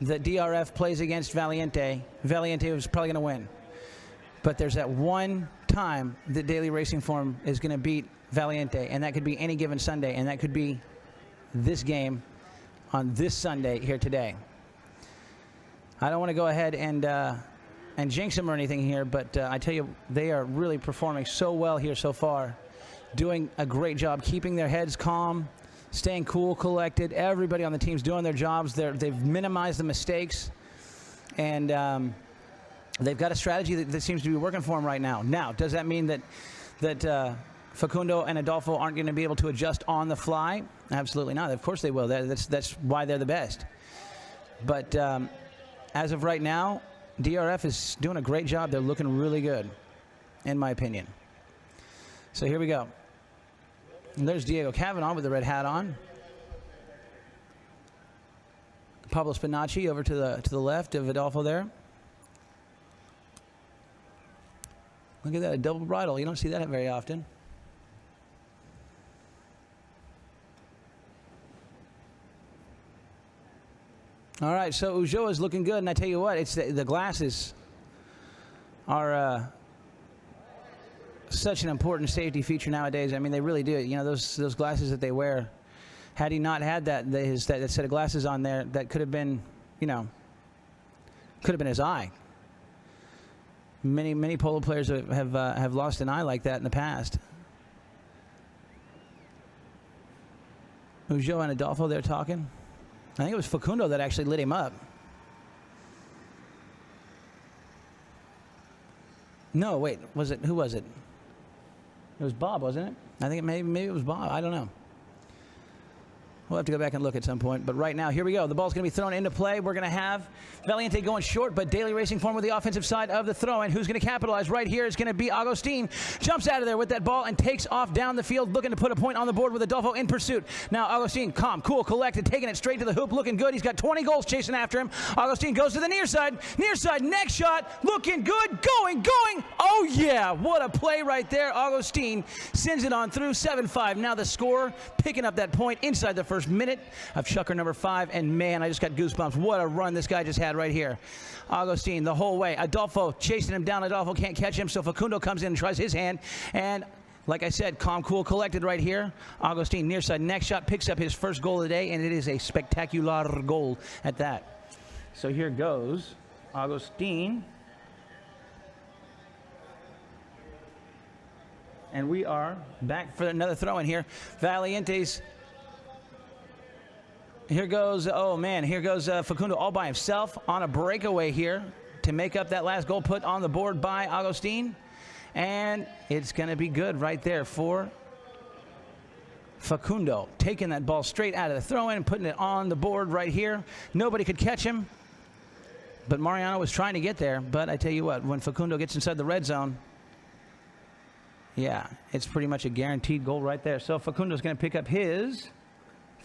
that DRF plays against Valiente, Valiente was probably going to win. But there's that one time that Daily Racing Form is going to beat Valiente, and that could be any given Sunday, and that could be this game on this Sunday here today. I don't want to go ahead and jinx them or anything here, but I tell you, they are really performing so well here so far, doing a great job keeping their heads calm, staying cool, collected. Everybody on the team's doing their jobs. They've minimized the mistakes, and they've got a strategy that seems to be working for them right now. Now, does that mean that Facundo and Adolfo aren't going to be able to adjust on the fly? Absolutely not. Of course they will. That's why they're the best. But as of right now, DRF is doing a great job. They're looking really good, in my opinion. So here we go. And there's Diego Cavanaugh with the red hat on. Pablo Spinacci over to the left of Adolfo there. Look at that, a double bridle. You don't see that very often. All right, so Ulloa is looking good, and I tell you what, it's the glasses are such an important safety feature nowadays. I mean, they really do. You know, those glasses that they wear. Had he not had that set of glasses on there, that could have been, you know, could have been his eye. Many polo players have lost an eye like that in the past. Ulloa and Adolfo there talking. I think it was Facundo that actually lit him up. No, wait, was it? Who was it? It was Bob, wasn't it? I think maybe it was Bob. I don't know. We'll have to go back and look at some point. But right now, here we go. The ball's going to be thrown into play. We're going to have Valiente going short, but Daily Racing Form with the offensive side of the throw-in. Who's going to capitalize right here is going to be Agustin. Jumps out of there with that ball and takes off down the field, looking to put a point on the board with Adolfo in pursuit. Now, Agustin, calm, cool, collected, taking it straight to the hoop, looking good. He's got 20 goals chasing after him. Agustin goes to the near side, next shot, looking good, going. Oh, yeah, what a play right there. Agustin sends it on through, 7-5. Now the score, picking up that point inside the first minute of chucker number 5, and man, I just got goosebumps. What a run this guy just had right here. Agustin the whole way. Adolfo chasing him down. Adolfo can't catch him, so Facundo comes in and tries his hand, and like I said, calm, cool, collected right here. Agustin near side, next shot, picks up his first goal of the day, and it is a spectacular goal at that. So here goes Agustin. And we are back for another throw in here. Valiente's. Here goes, oh man, here goes Facundo all by himself on a breakaway here to make up that last goal put on the board by Agustin. And it's going to be good right there for Facundo. Taking that ball straight out of the throw-in and putting it on the board right here. Nobody could catch him, but Mariano was trying to get there. But I tell you what, when Facundo gets inside the red zone, yeah, it's pretty much a guaranteed goal right there. So Facundo's going to pick up his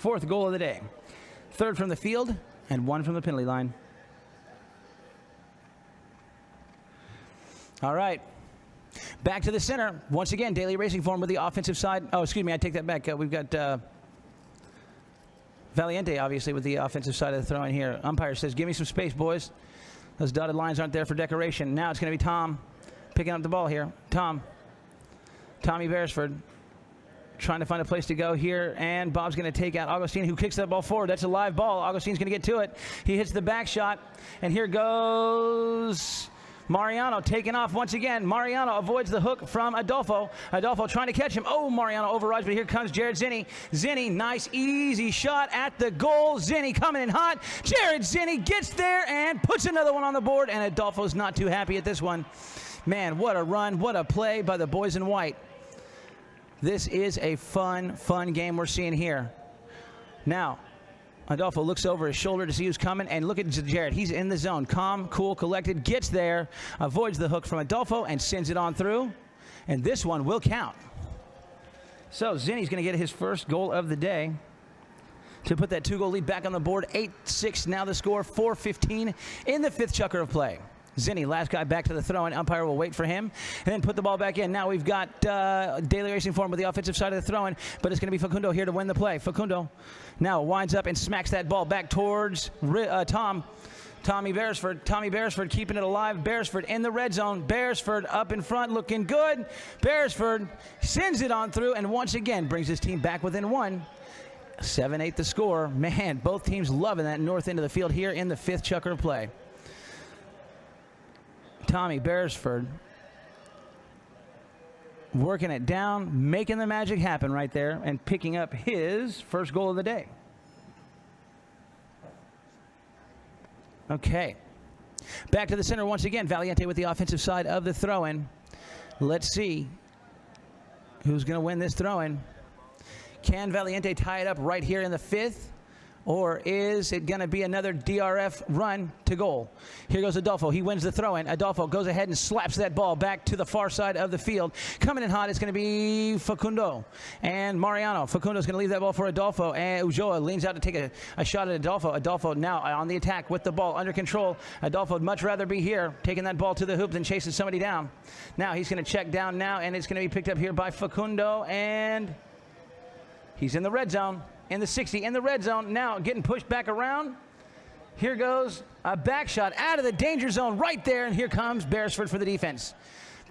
4th goal of the day. 3rd from the field and 1 from the penalty line. All right. Back to the center. Once again, Daily Racing Form with the offensive side. Oh, excuse me, I take that back. We've got Valiente, obviously, with the offensive side of the throw in here. Umpire says, give me some space, boys. Those dotted lines aren't there for decoration. Now it's going to be Tom picking up the ball here. Tommy Beresford trying to find a place to go here, and Bob's going to take out Agustin, who kicks that ball forward. That's a live ball. Agustin's going to get to it. He hits the back shot, and here goes Mariano taking off once again. Mariano avoids the hook from Adolfo. Adolfo trying to catch him. Oh, Mariano overrides, but here comes Jared Zenni. Zenni, nice, easy shot at the goal. Zenni coming in hot. Jared Zenni gets there and puts another one on the board, and Adolfo's not too happy at this one. Man, what a run, what a play by the boys in white. This is a fun game we're seeing here. Now, Adolfo looks over his shoulder to see who's coming, and look at Jared. He's in the zone. Calm, cool, collected, gets there, avoids the hook from Adolfo, and sends it on through. And this one will count. So Zenni's going to get his first goal of the day to put that 2-goal lead back on the board. 8-6 now the score, 4:15 in the 5th chukker of play. Zenni, last guy back to the throw-in. Umpire will wait for him and then put the ball back in. Now we've got Daily Racing Form with the offensive side of the throw-in, but it's going to be Facundo here to win the play. Facundo now winds up and smacks that ball back towards Tommy Beresford. Tommy Beresford keeping it alive. Beresford in the red zone. Beresford up in front looking good. Beresford sends it on through and once again brings his team back within one. 7-8 the score. Man, both teams loving that north end of the field here in the fifth chukker play. Tommy Beresford working it down, making the magic happen right there, and picking up his first goal of the day. Okay. Back to the center once again. Valiente with the offensive side of the throw-in. Let's see who's going to win this throw-in. Can Valiente tie it up right here in the fifth? Or is it going to be another DRF run to goal? Here goes Adolfo. He wins the throw-in. Adolfo goes ahead and slaps that ball back to the far side of the field. Coming in hot is going to be Facundo and Mariano. Facundo's going to leave that ball for Adolfo. And Ulloa leans out to take a shot at Adolfo. Adolfo now on the attack with the ball under control. Adolfo would much rather be here, taking that ball to the hoop than chasing somebody down. Now he's going to check down now, and it's going to be picked up here by Facundo. And he's in the red zone. In the 60, in the red zone, now getting pushed back around. Here goes a back shot out of the danger zone right there, and here comes Beresford for the defense.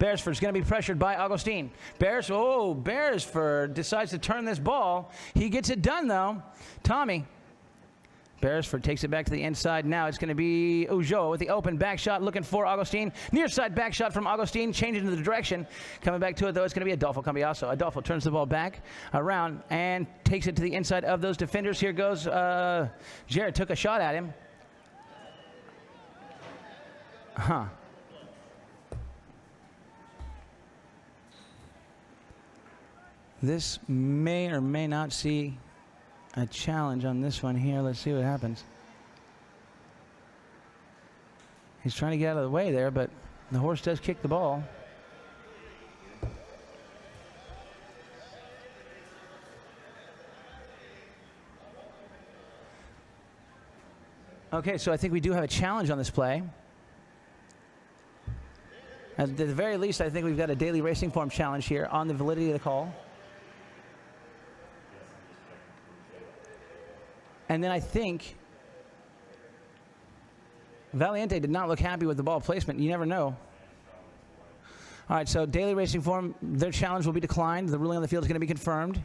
Beresford's going to be pressured by Agustin. Beresford decides to turn this ball. He gets it done, though. Tommy. Beresford takes it back to the inside. Now it's going to be Ulloa with the open back shot looking for Agustin. Near side back shot from Agustin, changing the direction. Coming back to it, though, it's going to be Adolfo Cambiaso. Adolfo turns the ball back around and takes it to the inside of those defenders. Here goes Jared, took a shot at him. This may or may not see a challenge on this one here. Let's see what happens. He's trying to get out of the way there, but the horse does kick the ball. Okay, so I think we do have a challenge on this play. At the very least, I think we've got a Daily Racing Form challenge here on the validity of the call. And then I think Valiente did not look happy with the ball placement. You never know. All right, so Daily Racing Form, their challenge will be declined. The ruling on the field is going to be confirmed.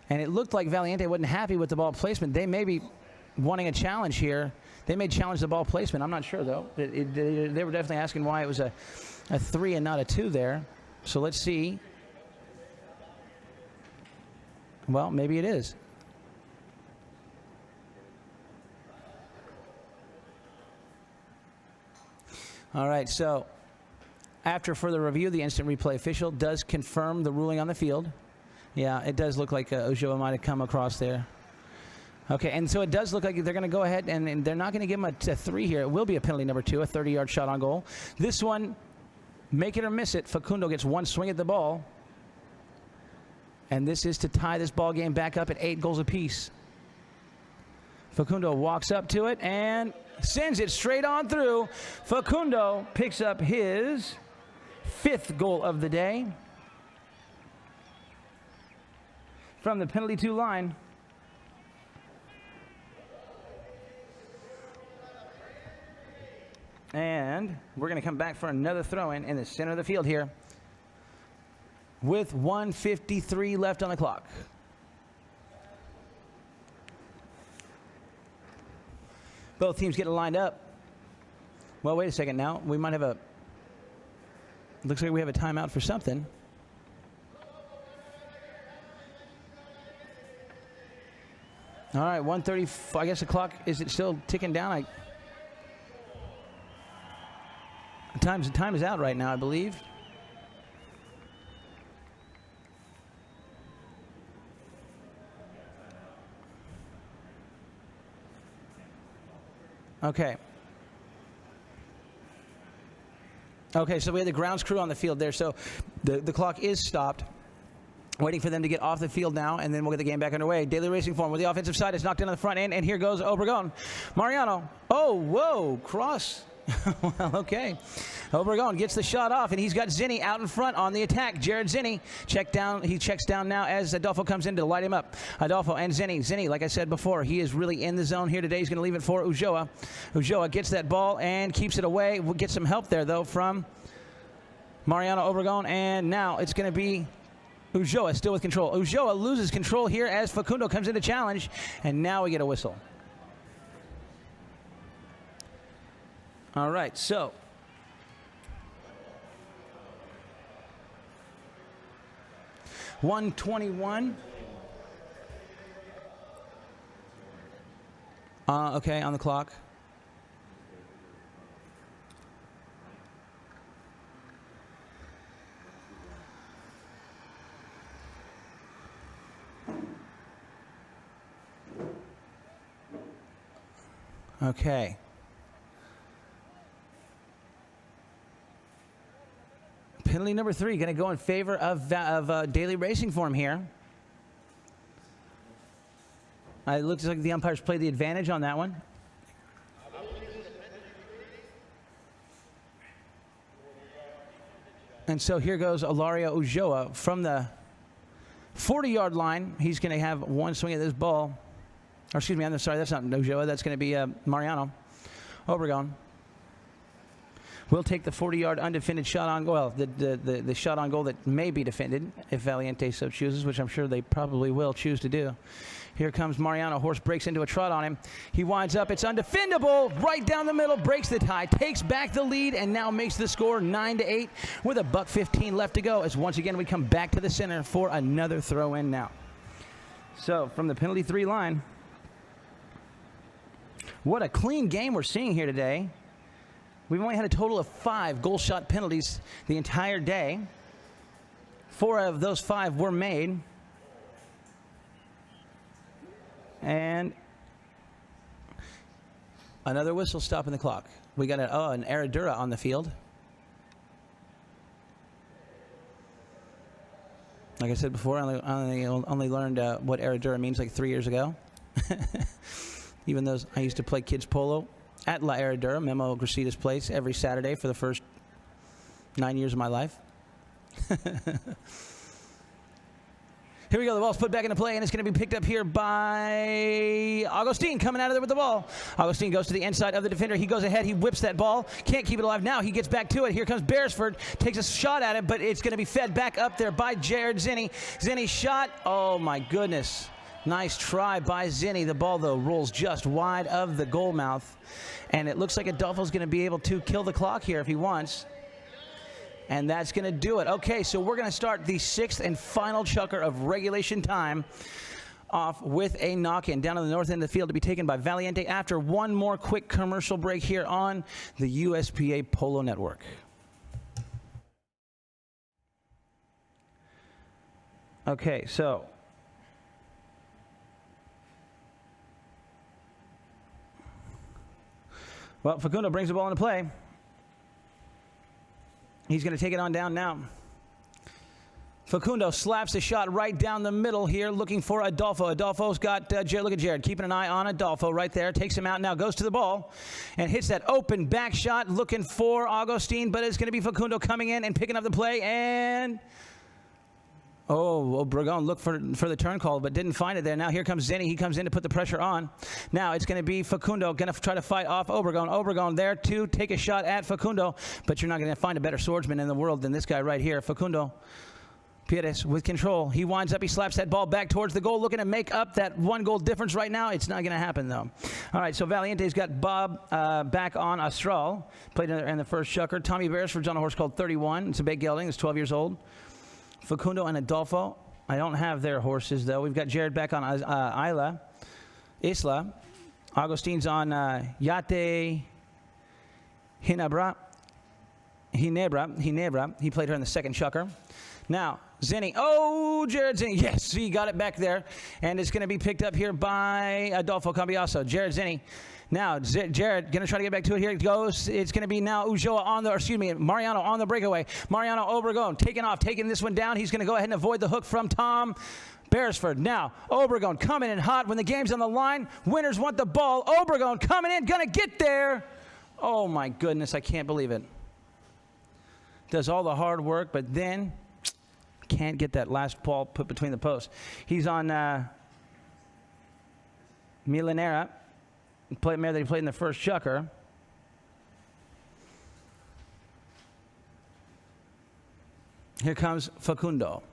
And it looked like Valiente wasn't happy with the ball placement. They may be wanting a challenge here. They may challenge the ball placement. I'm not sure, though. They were definitely asking why it was a 3 and not a 2 there. So let's see. Well, maybe it is. All right, so after further review, the instant replay official does confirm the ruling on the field. Yeah, it does look like Ulloa might have come across there. Okay, and so it does look like they're going to go ahead and they're not going to give him a 3 here. It will be a penalty number 2, a 30-yard shot on goal. This one, make it or miss it, Facundo gets one swing at the ball. And this is to tie this ball game back up at 8 goals apiece. Facundo walks up to it and sends it straight on through. Facundo picks up his 5th goal of the day from the penalty 2 line. And we're going to come back for another throw-in in the center of the field here with 1:53 left on the clock. Both teams getting lined up. Well, wait a second now. We might have a... Looks like we have a timeout for something. All right, 1:30. I guess the clock, is it still ticking down? Time is out right now, I believe. Okay. Okay, so we had the grounds crew on the field there. So the clock is stopped. Waiting for them to get off the field now, and then we'll get the game back underway. Daily Racing Form with the offensive side. It's knocked in on the front end, and here goes Obregon. Mariano. Oh, whoa, cross Well, okay. Obregon gets the shot off, and he's got Zenni out in front on the attack. Jared Zenni he checks down now as Adolfo comes in to light him up. Adolfo and Zenni. Zenni, like I said before, he is really in the zone here today. He's going to leave it for Ulloa. Ulloa gets that ball and keeps it away. We'll get some help there, though, from Mariano Obregon, and now it's going to be Ulloa still with control. Ulloa loses control here as Facundo comes in to challenge, and now we get a whistle. All right, so .121. Okay, on the clock. Okay. Penalty number 3 going to go in favor of daily racing form here. It looks like the umpires played the advantage on that one. And so here goes Hilario Ulloa from the 40-yard line. He's going to have one swing at this ball. Or excuse me, I'm sorry, that's not Ulloa. That's going to be Mariano Obregon. We'll take the 40-yard undefended shot on goal. Well, the shot on goal that may be defended if Valiente so chooses, which I'm sure they probably will choose to do. Here comes Mariano. Horse breaks into a trot on him. He winds up. It's undefendable. Right down the middle. Breaks the tie. Takes back the lead and now makes the score 9-8 with a $1:15 left to go. As once again we come back to the center for another throw in now. So from the penalty 3 line. What a clean game we're seeing here today. We've only had a total of 5 goal shot penalties the entire day. 4 of those 5 were made. And another whistle stopping the clock. We got an Herradura on the field. Like I said before, I only learned what Herradura means like 3 years ago. Even though I used to play kids polo at La Herradura, Memo Gracita's place, every Saturday for the first 9 years of my life. Here we go. The ball's put back into play, and it's going to be picked up here by Agustin coming out of there with the ball. Agustin goes to the inside of the defender. He goes ahead. He whips that ball. Can't keep it alive. Now he gets back to it. Here comes Beresford. Takes a shot at it, but it's going to be fed back up there by Jared Zenni. Zenni shot. Oh, my goodness. Nice try by Zenni. The ball, though, rolls just wide of the goal mouth. And it looks like Adolfo's going to be able to kill the clock here if he wants. And that's going to do it. Okay, so we're going to start the 6th and final chukker of regulation time off with a knock-in down on the north end of the field to be taken by Valiente after one more quick commercial break here on the USPA Polo Network. Okay, so well, Facundo brings the ball into play. He's going to take it on down now. Facundo slaps a shot right down the middle here, looking for Adolfo. Adolfo's got Jared. Look at Jared, keeping an eye on Adolfo right there. Takes him out now, goes to the ball, and hits that open back shot, looking for Agustin, but it's going to be Facundo coming in and picking up the play, and Obregon looked for the turn call, but didn't find it there. Now here comes Zenni. He comes in to put the pressure on. Now it's going to be Facundo going to try to fight off Obregon. Obregon there to take a shot at Facundo, but you're not going to find a better swordsman in the world than this guy right here. Facundo Pieres with control. He winds up. He slaps that ball back towards the goal, looking to make up that 1 goal difference right now. It's not going to happen, though. All right, so Valiente's got Bob back on Astral. Played in the first chukker. Tommy Beresford's on a horse called 31. It's a big gelding. It's 12 years old. Facundo and Adolfo. I don't have their horses, though. We've got Jared back on Isla. Agustin's on Yate Ginebra. He played her in the second chukker. Now, Zenni. Oh, Jared Zenni. Yes, he got it back there. And it's going to be picked up here by Adolfo Cambiaso. Jared Zenni. Now, Jared going to try to get back to it. Here it goes. It's going to be now Mariano on the breakaway. Mariano Obregon taking this one down. He's going to go ahead and avoid the hook from Tom Beresford. Now, Obregon coming in hot when the game's on the line. Winners want the ball. Obregon coming in, going to get there. Oh, my goodness, I can't believe it. Does all the hard work, but then can't get that last ball put between the posts. He's on Milanera, mare that he played in the first chukker. Here comes Facundo.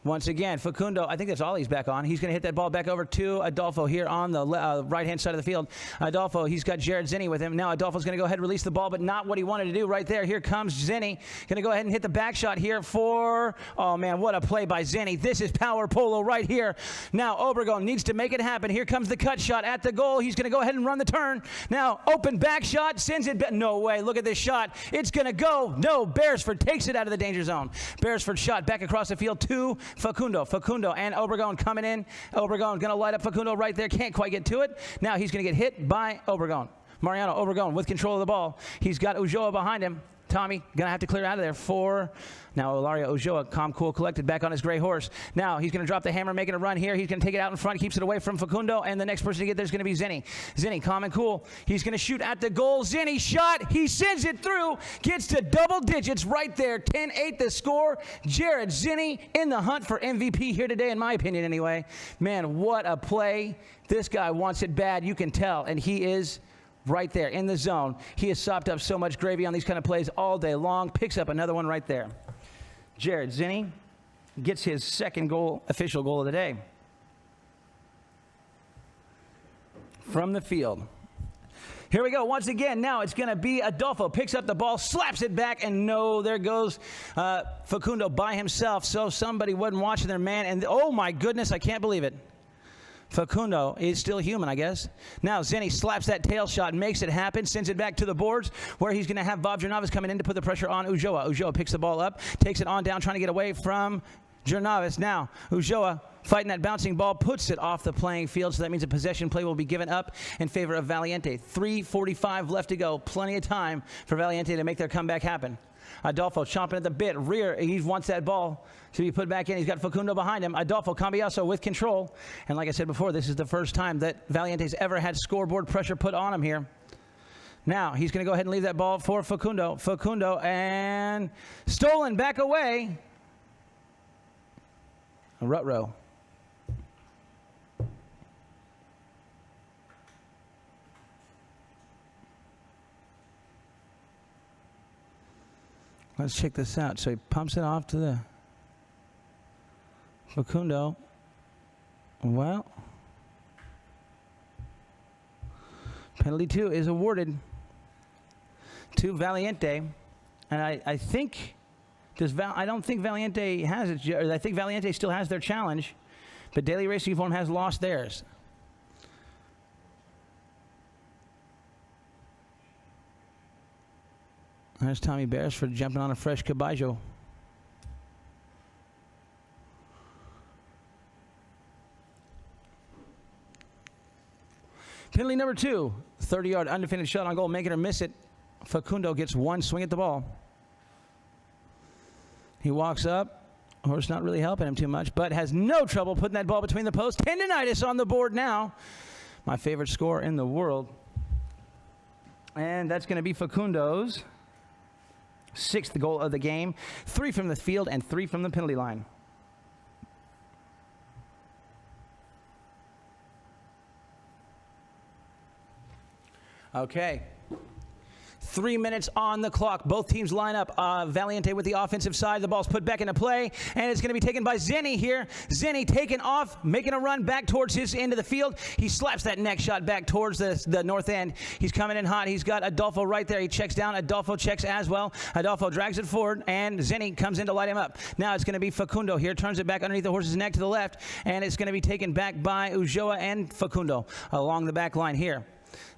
Once again, Facundo, I think that's all he's back on. He's going to hit that ball back over to Adolfo here on the right-hand side of the field. Adolfo, he's got Jared Zenni with him. Now Adolfo's going to go ahead and release the ball, but not what he wanted to do right there. Here comes Zenni. Going to go ahead and hit the back shot here for, oh, man, what a play by Zenni. This is power polo right here. Now Obregon needs to make it happen. Here comes the cut shot at the goal. He's going to go ahead and run the turn. Now open back shot, sends it back. No way. Look at this shot. It's going to go. No, Beresford takes it out of the danger zone. Beresford shot back across the field to Facundo and Obregon coming in. Obregon going to light up Facundo right there. Can't quite get to it. Now he's going to get hit by Obregon. Mariano Obregon with control of the ball. He's got Ulloa behind him. Tommy going to have to clear out of there for now Hilario Ulloa, calm, cool, collected, back on his gray horse. Now he's going to drop the hammer, making a run here. He's going to take it out in front, keeps it away from Facundo, and the next person to get there is going to be Zenni. Zenni, calm and cool. He's going to shoot at the goal. Zenni shot. He sends it through, gets to double digits right there. 10-8 the score. Jared Zenni in the hunt for MVP here today, in my opinion anyway. Man, what a play. This guy wants it bad, you can tell, and he is right there in the zone. He has sopped up so much gravy on these kind of plays all day long. Picks up another one right there. Jared Zenni gets his second goal, official goal of the day. From the field. Here we go once again. Now it's going to be Adolfo. Picks up the ball, slaps it back, and no, there goes Facundo by himself. So somebody wasn't watching their man. And oh my goodness, I can't believe it. Facundo is still human, I guess. Now Zenni slaps that tail shot, makes it happen, sends it back to the boards where he's going to have Jornayvaz coming in to put the pressure on Ulloa. Ulloa picks the ball up, takes it on down, trying to get away from Jornayvaz. Now Ulloa fighting that bouncing ball, puts it off the playing field, so that means a possession play will be given up in favor of Valiente. 3:45 left to go. Plenty of time for Valiente to make their comeback happen. Adolfo chomping at the bit, rear, he wants that ball to be put back in. He's got Facundo behind him. Adolfo Cambiaso with control. And like I said before, this is the first time that Valiente's ever had scoreboard pressure put on him here. Now, he's going to go ahead and leave that ball for Facundo. Facundo, and stolen back away. A rut row. Let's check this out. So he pumps it off to the Facundo. Well, penalty 2 is awarded to Valiente. And I think, I don't think Valiente has it. I think Valiente still has their challenge, but Daily Racing Form has lost theirs. There's Tommy Beresford jumping on a fresh caballo. Penalty number 2, 30-yard undefended shot on goal, make it or miss it. Facundo gets one swing at the ball. He walks up. Horse not really helping him too much, but has no trouble putting that ball between the posts. Tendinitis on the board now. My favorite score in the world. And that's going to be Facundo's 6th goal of the game. 3 from the field and 3 from the penalty line. Okay. 3 minutes on the clock. Both teams line up. Valiente with the offensive side. The ball's put back into play, and it's going to be taken by Zenni here. Zenni taking off, making a run back towards his end of the field. He slaps that next shot back towards the north end. He's coming in hot. He's got Adolfo right there. He checks down. Adolfo checks as well. Adolfo drags it forward, and Zenni comes in to light him up. Now it's going to be Facundo here. Turns it back underneath the horse's neck to the left, and it's going to be taken back by Ulloa and Facundo along the back line here.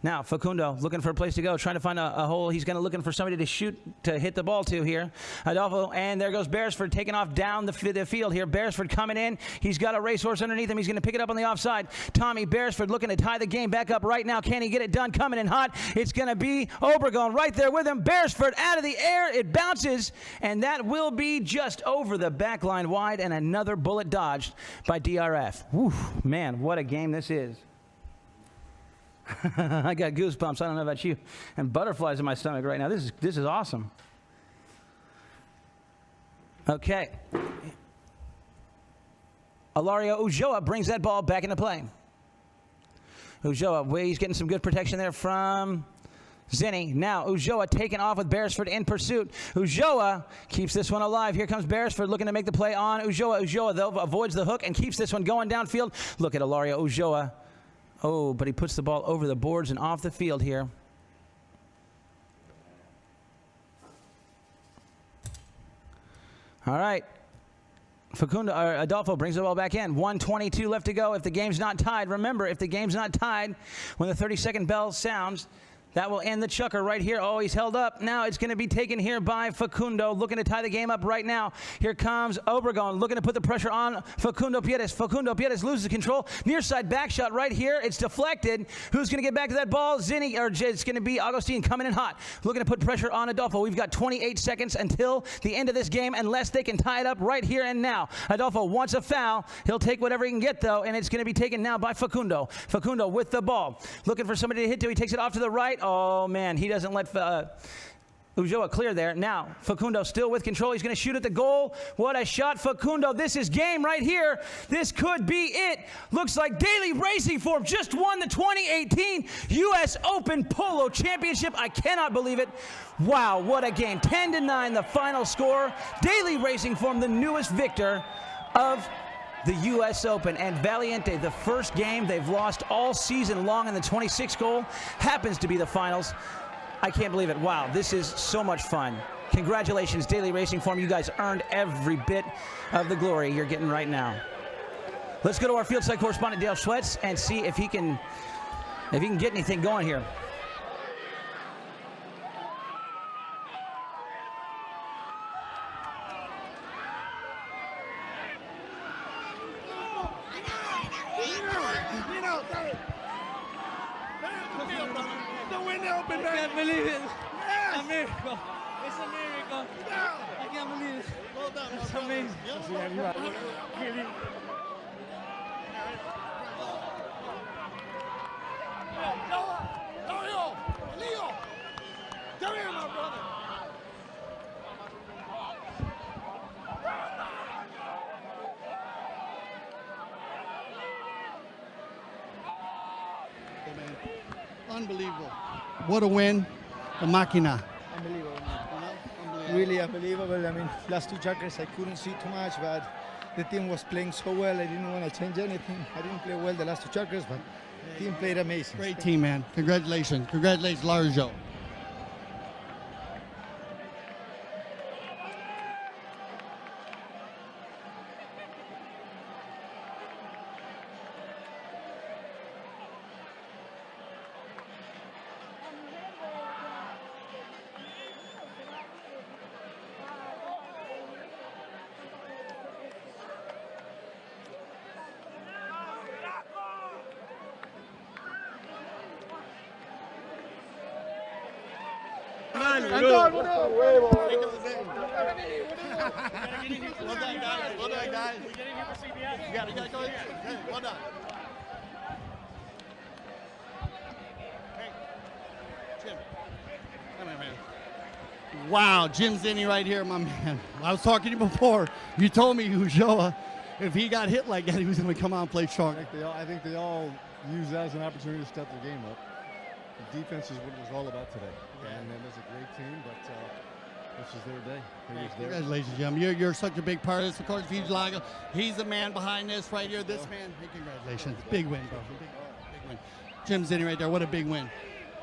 Now, Facundo looking for a place to go, trying to find a hole. He's going to looking for somebody to shoot, to hit the ball to here. Adolfo, and there goes Beresford taking off down the field here. Beresford coming in. He's got a racehorse underneath him. He's going to pick it up on the offside. Tommy Beresford looking to tie the game back up right now. Can he get it done? Coming in hot. It's going to be Obregon right there with him. Beresford out of the air. It bounces, and that will be just over the back line wide, and another bullet dodged by DRF. Whew, man, what a game this is. I got goosebumps. I don't know about you. And butterflies in my stomach right now. This is awesome. Okay. Hilario Ulloa brings that ball back into play. Ulloa, he's getting some good protection there from Zenni. Now Ulloa taking off with Beresford in pursuit. Ulloa keeps this one alive. Here comes Beresford looking to make the play on Ulloa. Ulloa, though, avoids the hook and keeps this one going downfield. Look at Hilario Ulloa. Oh, but he puts the ball over the boards and off the field here. All right. Adolfo brings the ball back in. 1:22 left to go. If the game's not tied, remember, if the game's not tied, when the 30-second bell sounds, that will end the chucker right here. Oh, he's held up. Now it's going to be taken here by Facundo, looking to tie the game up right now. Here comes Obregon, looking to put the pressure on Facundo Pieres. Facundo Pieres loses control. Near side back shot right here. It's deflected. Who's going to get back to that ball? Zenni, or it's going to be Agustin coming in hot, looking to put pressure on Adolfo. We've got 28 seconds until the end of this game, unless they can tie it up right here and now. Adolfo wants a foul. He'll take whatever he can get, though, and it's going to be taken now by Facundo. Facundo with the ball, looking for somebody to hit to. He takes it off to the right. Oh, man, he doesn't let Ulloa clear there. Now, Facundo still with control. He's going to shoot at the goal. What a shot, Facundo. This is game right here. This could be it. Looks like Daily Racing Form just won the 2018 U.S. Open Polo Championship. I cannot believe it. Wow, what a game. 10-9, the final score. Daily Racing Form, the newest victor of the U.S. Open. And Valiente, the first game they've lost all season long in the 26 goal, happens to be the finals. I can't believe it. Wow, this is so much fun. Congratulations, Daily Racing Form. You guys earned every bit of the glory you're getting right now. Let's go to our field side correspondent, Dale Schwetz, and see if he can get anything going here. I can't believe it. A miracle. It's a miracle. I can't believe it. Well done. It's amazing. Leo, come here, my brother. Unbelievable. What a win. The Máquina. Unbelievable. Really unbelievable. I mean, last two jackers I couldn't see too much, but the team was playing so well. I didn't want to change anything. I didn't play well the last two jackers, but the team played amazing. Great team, man. Congratulations. Congratulations, Larjo. Well done, guys. Well done, guys. You got to go. Well done. Hey, Jim. Come here, man. Wow, Jim Zenni right here, my man. I was talking to you before. You told me Ulloa, if he got hit like that, he was going to come out and play strong. I think they all use that as an opportunity to step their game up. The defense is what it was all about today. And it was a great team, but this is their day. Congratulations, Jim. You're such a big part of this. Of course, Hilario, he's the man behind this right here. This man, hey, congratulations. Big win, bro. Big win. Jim Zenni right there. What a big win.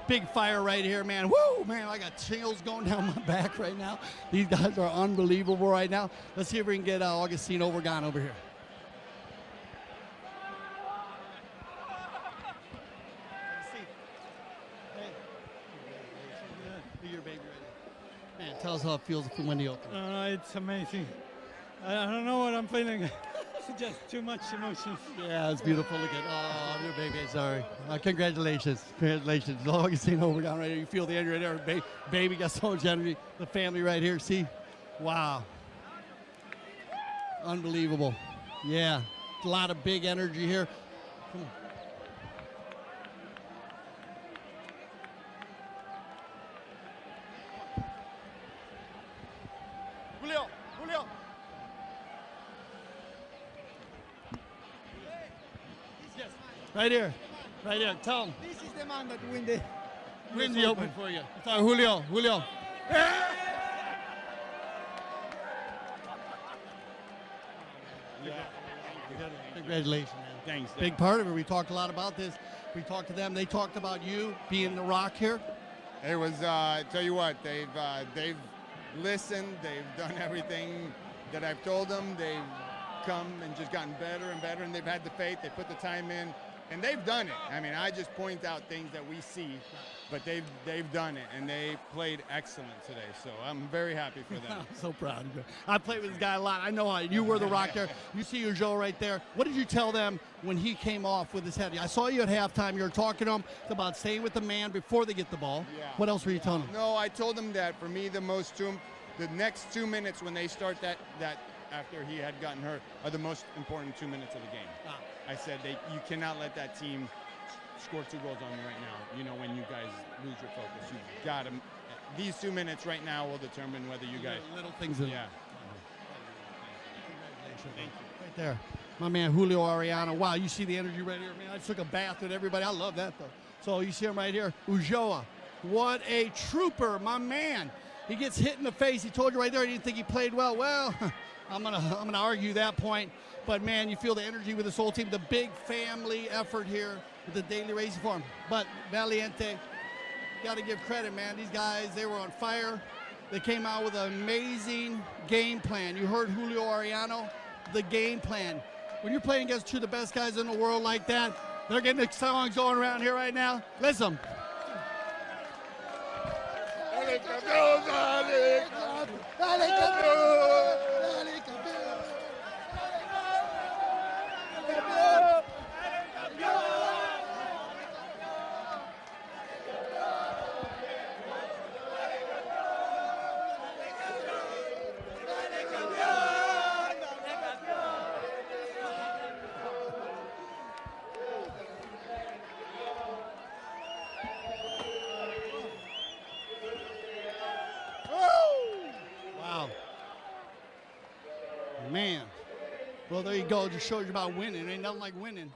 Big fire right here, man. Woo, man, I got chills going down my back right now. These guys are unbelievable right now. Let's see if we can get Agustin Obregon over here. Man, tell us how it feels to win the Open. It's amazing. I don't know what I'm feeling. It's just too much emotion. Yeah, it's beautiful. Look at, your baby. Sorry. Congratulations. Congratulations. Augustine Obregon right here. You feel the energy right there. Baby got so much energy. The family right here. See? Wow. Unbelievable. Yeah. A lot of big energy here. Come on. Julio, Julio. Yes. Right here. Right here. Tell him. This is the man that Win the open for you. Sorry, Julio. Julio. Congratulations, man. Thanks. Big part of it. We talked a lot about this. We talked to them. They talked about you being the rock here. It was. I tell you what, they've listened. They've done everything that I've told them. They've come and just gotten better and better, and they've had the faith. They put the time in, and they've done it. I mean, I just point out things that we see, but they've done it, and they played excellent today. So I'm very happy for them. I'm so proud of you. I played with this guy a lot. I know how you were the rock there. You see your Joe right there. What did you tell them when he came off with his head? I saw you at halftime. You were talking to them about staying with the man before they get the ball. Yeah. What else were you telling them? No, I told them that for me, the next 2 minutes when they start that after he had gotten hurt are the most important 2 minutes of the game. Ah. I said you cannot let that team score 2 goals on you right now. You know, when you guys lose your focus, you got to. These 2 minutes right now will determine whether you guys. Little things. That Yeah. Thank you. Right there. My man Julio Ariano. Wow, you see the energy right here, man. I took a bath with everybody. I love that, though. So you see him right here. Ulloa. What a trooper, my man. He gets hit in the face. He told you right there he didn't think he played well. Well, I'm gonna argue that point. But, man, you feel the energy with this whole team, the big family effort here with the daily racing form. But Valiente, got to give credit, man. These guys, they were on fire. They came out with an amazing game plan. You heard Julio Ariano, the game plan. When you're playing against two of the best guys in the world like that, they're getting the songs going around here right now. Listen. Wow. Man. Well, there you go. Just shows you about winning. Ain't nothing like winning.